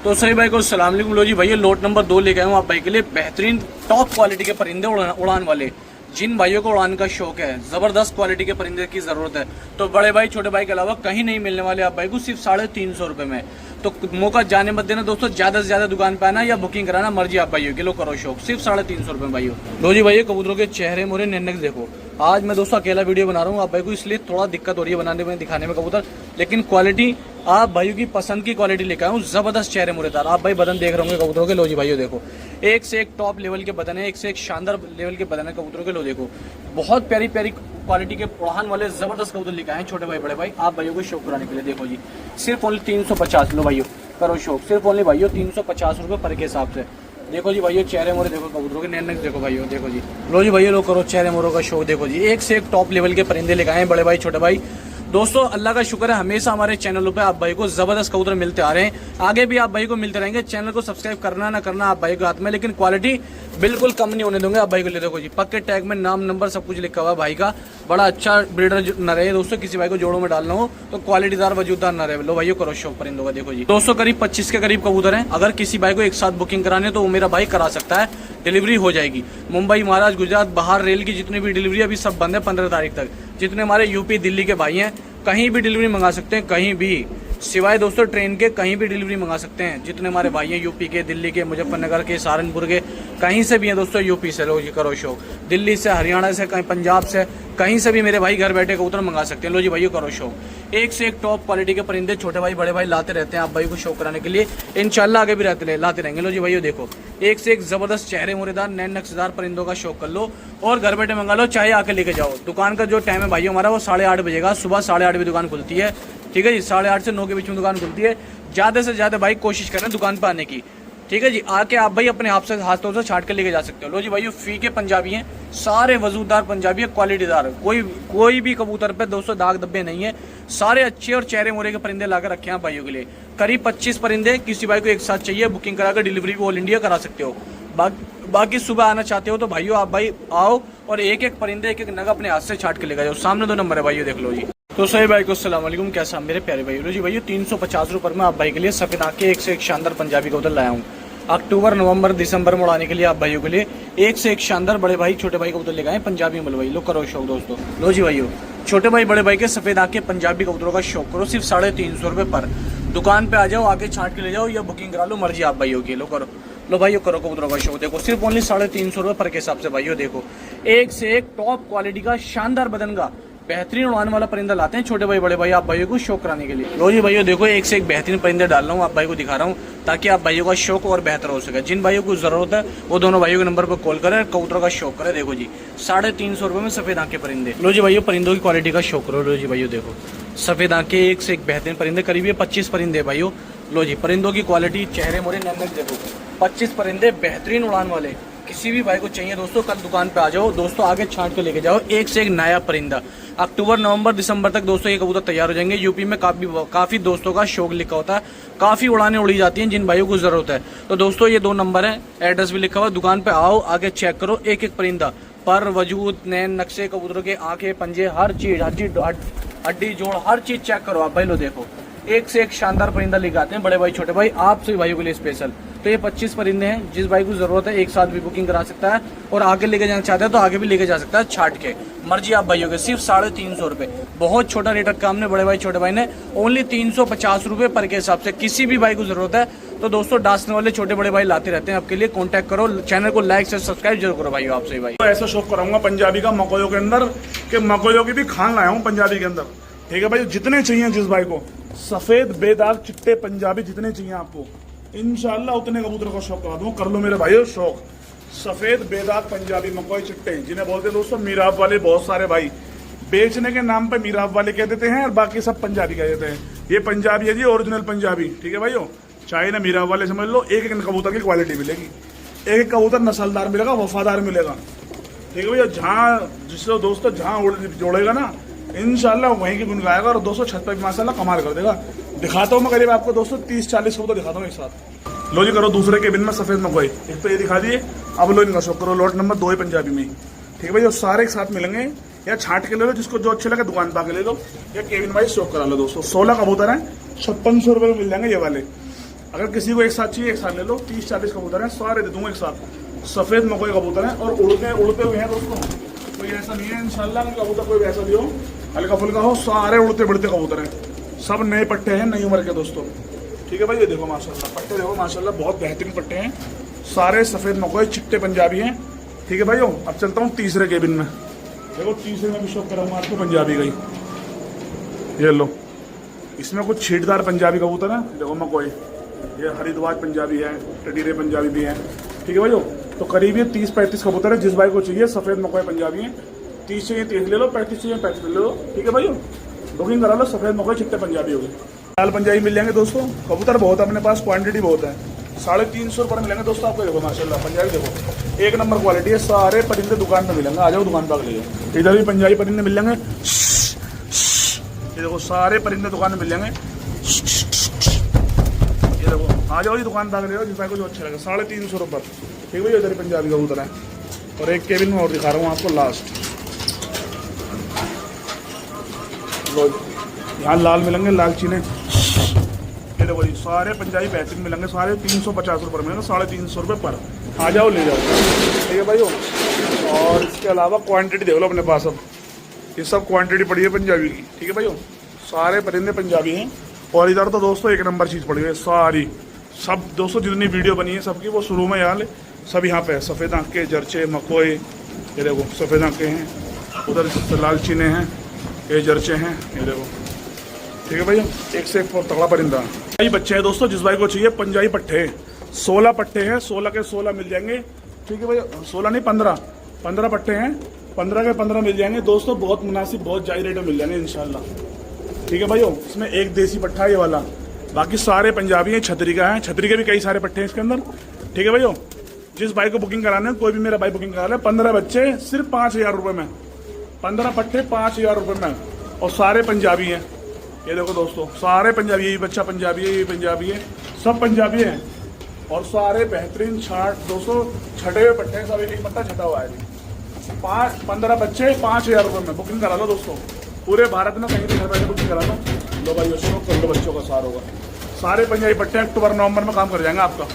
S2: तो सही भाई को सलाम अलैकुम। लो जी भैया, लोट नंबर 2 लेके आए हूँ आप भाई के लिए, बेहतरीन टॉप क्वालिटी के परिंदे उड़ान वाले। जिन भाइयों को उड़ान का शौक है, जबरदस्त क्वालिटी के परिंदे की जरूरत है, तो बड़े भाई छोटे भाई के अलावा कहीं नहीं मिलने वाले आप भाई को, सिर्फ 350 रुपए में। तो मौका जाने मत देना दोस्तों, ज्यादा से ज्यादा दुकान पे आना या बुकिंग कराना, मर्जी आप भाइयों की। लो करो शौक, सिर्फ 350 रुपए भाइयों। लो जी भैया, कबूतरों के चेहरे मोरे नैनक्स देखो। आज मैं दोस्तों अकेला वीडियो बना रहा हूँ आप भाई को, इसलिए थोड़ा दिक्कत हो रही है बनाने में, दिखाने में कबूतर, लेकिन क्वालिटी आप भाइयों की पसंद की क्वालिटी लेकर आया हूँ। जबरदस्त चेहरे मुरेदार आप भाई बदन देख रहे होंगे कबूतरों के। लो जी भाइयों देखो, एक से एक टॉप लेवल के बदन है, एक से एक शानदार लेवल के बदन है कबूतरों के। लो देखो, बहुत प्यारी प्यारी क्वालिटी के उड़ान वाले जबरदस्त कबूतर लेकर आए हैं छोटे भाई बड़े भाई आप भाइयों को शौक कराने के लिए। देखो जी, सिर्फ ओनली 350। लो भाइयों करो शौक, सिर्फ ओनली भाइयों 350 रुपए पर के हिसाब से। देखो जी भाइयों, चेहरे मोरे देखो कबूतरों के नैनक्स देखो भाइयों, देखो जी। लो जी भाइयों, लो करो चेहरे मोरों का शो। देखो जी, एक से एक टॉप लेवल के परिंदे लेकर आए हैं बड़े भाई छोटे भाई। दोस्तों अल्लाह का शुक्र है, हमेशा हमारे चैनलों पे आप भाई को जबरदस्त कबूतर मिलते आ रहे हैं, आगे भी आप भाई को मिलते रहेंगे। चैनल को सब्सक्राइब करना ना करना आप भाई के हाथ में, लेकिन क्वालिटी बिल्कुल कम नहीं होने देंगे आप भाई को। ले देखो जी, पक्के टैग में नाम नंबर सब कुछ लिखा हुआ भाई का। बड़ा अच्छा ब्रीडर न रहे दोस्तों, किसी भाई को जोड़ों में डालना हो तो क्वालिटीदार वजूदार न रहे। लो भाइयों करो शौक परिंदों का। देखो जी दोस्तों, करीब 25 के करीब कबूतर हैं। अगर किसी भाई को एक साथ बुकिंग कराने तो वो मेरा भाई करा सकता है, डिलीवरी हो जाएगी। मुंबई, महाराष्ट्र, गुजरात, बाहर रेल की जितनी भी डिलीवरी अभी सब बंद है 15 तारीख तक। जितने हमारे यूपी दिल्ली के भाई हैं, कहीं भी डिलीवरी मंगा सकते हैं, कहीं भी, सिवाय दोस्तों ट्रेन के, कहीं भी डिलीवरी मंगा सकते हैं। जितने हमारे भाई हैं यूपी के, दिल्ली के, मुजफ्फरनगर के, सहारनपुर के, कहीं से भी हैं दोस्तों, यूपी से। लो जी करो शौक, दिल्ली से, हरियाणा से, कहीं पंजाब से, कहीं से भी मेरे भाई घर बैठे कबूतर मंगा सकते हैं। लो जी भाइयों करो शौक, एक से एक टॉप क्वालिटी के परिंदे छोटे भाई बड़े भाई लाते रहते हैं आप भाई को शौक कराने के लिए, इंशाल्लाह आगे भी लाते रहेंगे। लो जी भाइयों देखो, एक से एक जबरदस्त चेहरे मुरेदार नैन नक्शेदार परिंदों का शौक कर लो और घर बैठे मंगा लो, चाहे आके लेके जाओ। दुकान का जो टाइम है भाइयों हमारा वो 8:30 बजे का, सुबह 8:30 बजे दुकान खुलती है। ठीक है जी, 8:30 से 9 के बीच में दुकान खुलती है। ज्यादा से ज्यादा भाई कोशिश करें दुकान पर आने की। ठीक है जी, आके आप भाई अपने हाथों से छाट कर लेके जा सकते हो। लो जी भाइयों, फी के पंजाबी हैं, सारे वजूदार पंजाबी है, क्वालिटीदार, कोई भी कबूतर पे दोस्तों दाग धब्बे नहीं है। सारे अच्छे और चेहरे मोरे के परिंदे लाकर रखे हैं भाइयों के लिए। करीब 25 परिंदे किसी भाई को एक साथ चाहिए, बुकिंग कराकर डिलीवरी भी ऑल इंडिया करा सकते हो। बाकी सुबह आना चाहते हो तो भाइयों आप भाई आओ और एक एक परिंदे एक एक नग अपने हाथ से छाट के लेकर जाओ। सामने 2 नंबर है भाइयों, देख लो जी। तो सही भाई को अस्सलाम वालेकुम, कैसा मेरे प्यारे भाई। लो जी भाइयों, 350 रुपए में आप भाई के लिए सफेद आंख के एक से एक शानदार पंजाबी कबूतर लाया हूँ। अक्टूबर, नवंबर, दिसंबर में उड़ाने के लिए आप भाइयों के लिए एक से एक शानदार बड़े भाई छोटे भाई कबूतर लेकर आए पंजाबी मलवई। लो करो शौक दोस्तों। लो जी भाइयों, छोटे भाई बड़े भाई के सफेद आंख के पंजाबी कबूतरों का शौक करो, सिर्फ 350 रुपए पर। दुकान पे आ जाओ, आके छांट के ले जाओ या बुकिंग करा लो, मर्जी आप भाइयों की। लो करो, लो भाइयों करो कबूतरों का शौक। देखो सिर्फ ओनली 350 रुपए पर के हिसाब से भाइयों। देखो एक से एक टॉप क्वालिटी का शानदार बदन का बेहतरीन उड़ाने वाला परिंदा लाते हैं छोटे भाई बड़े भाई आप भाइयों को शौक कराने के लिए। लो जी भाइयों देखो, एक से एक बेहतरीन परिंदे डाल रहा हूँ आप भाई को दिखा रहा हूँ, ताकि आप भाइयों का शौक और बेहतर हो सके। जिन भाइयों को जरूरत है वो दोनों भाइयों के नंबर पर कॉल करें, कबूतरों का शौक करें। देखो जी 350 रुपए में सफेद आंखें परिंदे। लो जी भाइयों, परिंदों की क्वालिटी का शौक करो। लो जी भाइयों देखो, सफेद आंखें एक से एक बेहतरीन परिंदे, करीब ये 25 परिंदे भाइयों। लो जी, परिंदों की क्वालिटी, चेहरे मोरे नंबर देखो, 25 परिंदे बेहतरीन उड़ान वाले। किसी भी भाई को चाहिए दोस्तों, कल दुकान पे आ जाओ दोस्तों, आगे छांट के लेके जाओ एक से एक नया परिंदा। अक्टूबर, नवंबर, दिसंबर तक दोस्तों ये कबूतर तैयार हो जाएंगे। यूपी में काफी दोस्तों का शौक लिखा होता है, काफी उड़ाने उड़ी जाती हैं जिन भाइयों को जरूरत है। तो दोस्तों ये 2 नंबर है, एड्रेस भी लिखा हुआ, दुकान पे आओ, आगे चेक करो एक एक परिंदा, पर वजूद, नैन नक्शे, कबूतरों के आंखें, पंजे, हर चीज, हड्डी जोड़, हर चीज चेक करो आप भाई। लो देखो, एक से एक शानदार परिंदा लेके आते हैं बड़े भाई छोटे भाई आप सभी भाइयों के लिए स्पेशल। तो ये 25 परिंदे हैं। जिस भाई को जरूरत है एक साथ भी बुकिंग करा सकता है, और आगे लेके जाना चाहते हैं तो आगे भी लेके जा सकता है छाट के, मर्जी आप भाइयों के। सिर्फ 350 रुपये, बहुत छोटा रेट रखा हमने बड़े भाई छोटे भाई ने, ओनली 350 रुपये पर के हिसाब से। किसी भी भाई को जरूरत है तो दोस्तों डांसने वाले छोटे बड़े भाई लाते रहते हैं आपके लिए। कॉन्टैक्ट करो, चैनल को लाइक से सब्सक्राइब जरूर करो भाइयों आपसे भाई।
S1: तो ऐसा शौक कराऊंगा पंजाबी का मकोयों के अंदर कि मकोयों की भी खान लाया हूँ पंजाबी के अंदर। ठीक है भाई, जितने चाहिए जिस भाई को सफेद बेदाग चिट्टे पंजाबी जितने चाहिए आपको इंशाल्लाह उतने कबूतर का शौक करा दूँ। कर लो मेरे भाइयों शौक। सफेद बेदाग पंजाबी मकोई चिट्टे जिन्हें बोलते हैं दोस्तों मीराब वाले, बहुत सारे भाई बेचने के नाम पे मीराब वाले कह देते हैं और बाकी सब पंजाबी कह देते हैं। ये पंजाबी है जी, ओरिजिनल पंजाबी। ठीक है भाइयों, चाहे ना मीराब वाले समझ लो, एक एक कबूतर की क्वालिटी मिलेगी, एक एक कबूतर नस्लदार मिलेगा, वफादार मिलेगा। ठीक है भैया, जहाँ जिससे दोस्तों जहाँ जोड़ेगा ना इंशाल्लाह वहीं की गुन गाएगा। और दोस्तों छत पर भी माशाल्लाह कमाल कर देगा। दिखाता हूँ मैं करीब आपको दोस्तों 30-40 कबूतर दिखाता हूँ एक साथ। लो जी करो दूसरे केबिन में सफेद मकोई, एक तो ये दिखा दिए। अब लो इनका शौक करो, लॉट नंबर 2 है पंजाबी में। ठीक है भैया, सारे एक साथ मिलेंगे, या छाट के ले लो, जिसको जो अच्छे लगे दुकान पर ले लो, या केबिन वाइज शौक करा लो। दोस्तों 16 कबूतर हैं, 5600 रुपये में मिल जाएंगे ये वाले। अगर किसी को एक साथ चाहिए एक साथ ले लो। 30-40 कबूतर हैं, सारे दे दूंगा एक साथ। सफेद मकोई कबूतर हैं और उड़ते हुए हैं दोस्तों। कोई ऐसा नहीं है इंशाल्लाह कि कबूतर कोई वैसा भी हो हल्का फुल्का हो, सारे उड़ते बढ़ते कबूतर हैं, सब नए पट्टे हैं, नई उम्र के दोस्तों। ठीक है भाई, ये देखो माशाल्लाह पट्टे देखो माशाल्लाह, बहुत बेहतरीन पट्टे हैं, सारे सफेद मकोई चिट्टे पंजाबी हैं। ठीक है भाइयों, अब चलता हूँ तीसरे केबिन में। देखो तीसरे में भी शौक कराऊंगा आपको पंजाबी का ही। ये लो, इसमें कुछ छीटदार पंजाबी कबूतर है। देखो मकोई, ये हरिद्वार पंजाबी है, टडीरे पंजाबी भी है। ठीक है भाइयों, तो करीब ये 30-35 कबूतर है। जिस भाई को चाहिए सफेद मकोई पंजाबी है, 30 चाहिए 30 ले लो, 35 चाहिए 35 ले लो। ठीक है भाइयों, बुकिंग करा लो। सफेद मकोई चिट्टे पंजाबी होगी, लाल पंजाबी मिल जाएंगे दोस्तों। कबूतर बहुत है अपने पास, क्वांटिटी बहुत है। 350 रुपये मिलेंगे दोस्तों आपको। देखो माशाल्लाह पंजाबी देखो एक नंबर क्वालिटी है, सारे परिंदे दुकान पर मिलेंगे। आ जाओ दुकान पर ले जाओ, इधर भी पंजाबी परिंदे मिल जाएंगे। ये देखो सारे परिंदे दुकान में मिल जाएंगे। ये देखो आ जाओ जी दुकान पर ले जाओ, जिस भाई को जो अच्छा लगे। 350 रुपये। ठीक है, इधर पंजाबी कबूतर है। और एक केबिन में और दिखा रहा हूँ आपको लास्ट। यहाँ लाल मिलेंगे, लाल चीने। ये देखो जी सारे पंजाबी बेहतरीन मिलेंगे, सारे 350 रुपये मिलेंगे, 350 रुपये पर। आ जाओ ले जाओ। ठीक है भाई, और इसके अलावा क्वांटिटी देख लो अपने पास। अब ये सब क्वांटिटी पड़ी है पंजाबी की। ठीक है भाई, सारे परिंदे पंजाबी हैं। और इधर तो दोस्तों एक नंबर चीज़ पड़ी है सारी, सब दोस्तों जितनी वीडियो बनी है सबकी वो शुरू में यहाँ सब यहाँ पे है। सफ़ेद आँख के जर्चे मकोई, ये देखो सफ़ेद आँख के हैं, उधर लाल चीने हैं, ये जर्चे हैं, ये देखो। ठीक है भैया, एक से एक तगड़ा परिंदा। भाई बच्चे हैं दोस्तों, जिस भाई को चाहिए पंजाबी पट्टे 16 पट्टे हैं, 16 के 16 मिल जाएंगे। ठीक है भैया, 16 नहीं 15 पट्टे हैं, 15 के 15 मिल जाएंगे दोस्तों। बहुत मुनासिब, बहुत जायज़ रेट में मिल जाएंगे इंशाल्लाह। ठीक है भाइयों, इसमें एक देसी पट्टा है ये वाला, बाकी सारे पंजाबी हैं। छतरी का है, छतरी के भी कई सारे पट्टे हैं इसके अंदर। ठीक है भाइयों, जिस भाई को बुकिंग कराना है, कोई भी मेरा भाई बुकिंग करा ले। 15 बच्चे सिर्फ 5000 रुपये में, 15 पट्टे 5000 रुपये में, और सारे पंजाबी हैं। ये देखो दोस्तों सारे पंजाबी, ये बच्चा पंजाबी है, ये पंजाबी है, सब पंजाबी हैं। और सारे बेहतरीन छाट दोस्तों, छटे हुए पट्टे हैं, सब एक पट्टा छटा हुआ है। 15 बच्चे 5000 रुपये में बुकिंग करा लो दोस्तों। पूरे भारत में कहीं भी घर बैठे बुकिंग करा लो। लो भाई शौक कर लो, बच्चों का सार होगा। सारे पंजाबी पट्टे अक्टूबर नवंबर में काम कर जाएंगे आपका।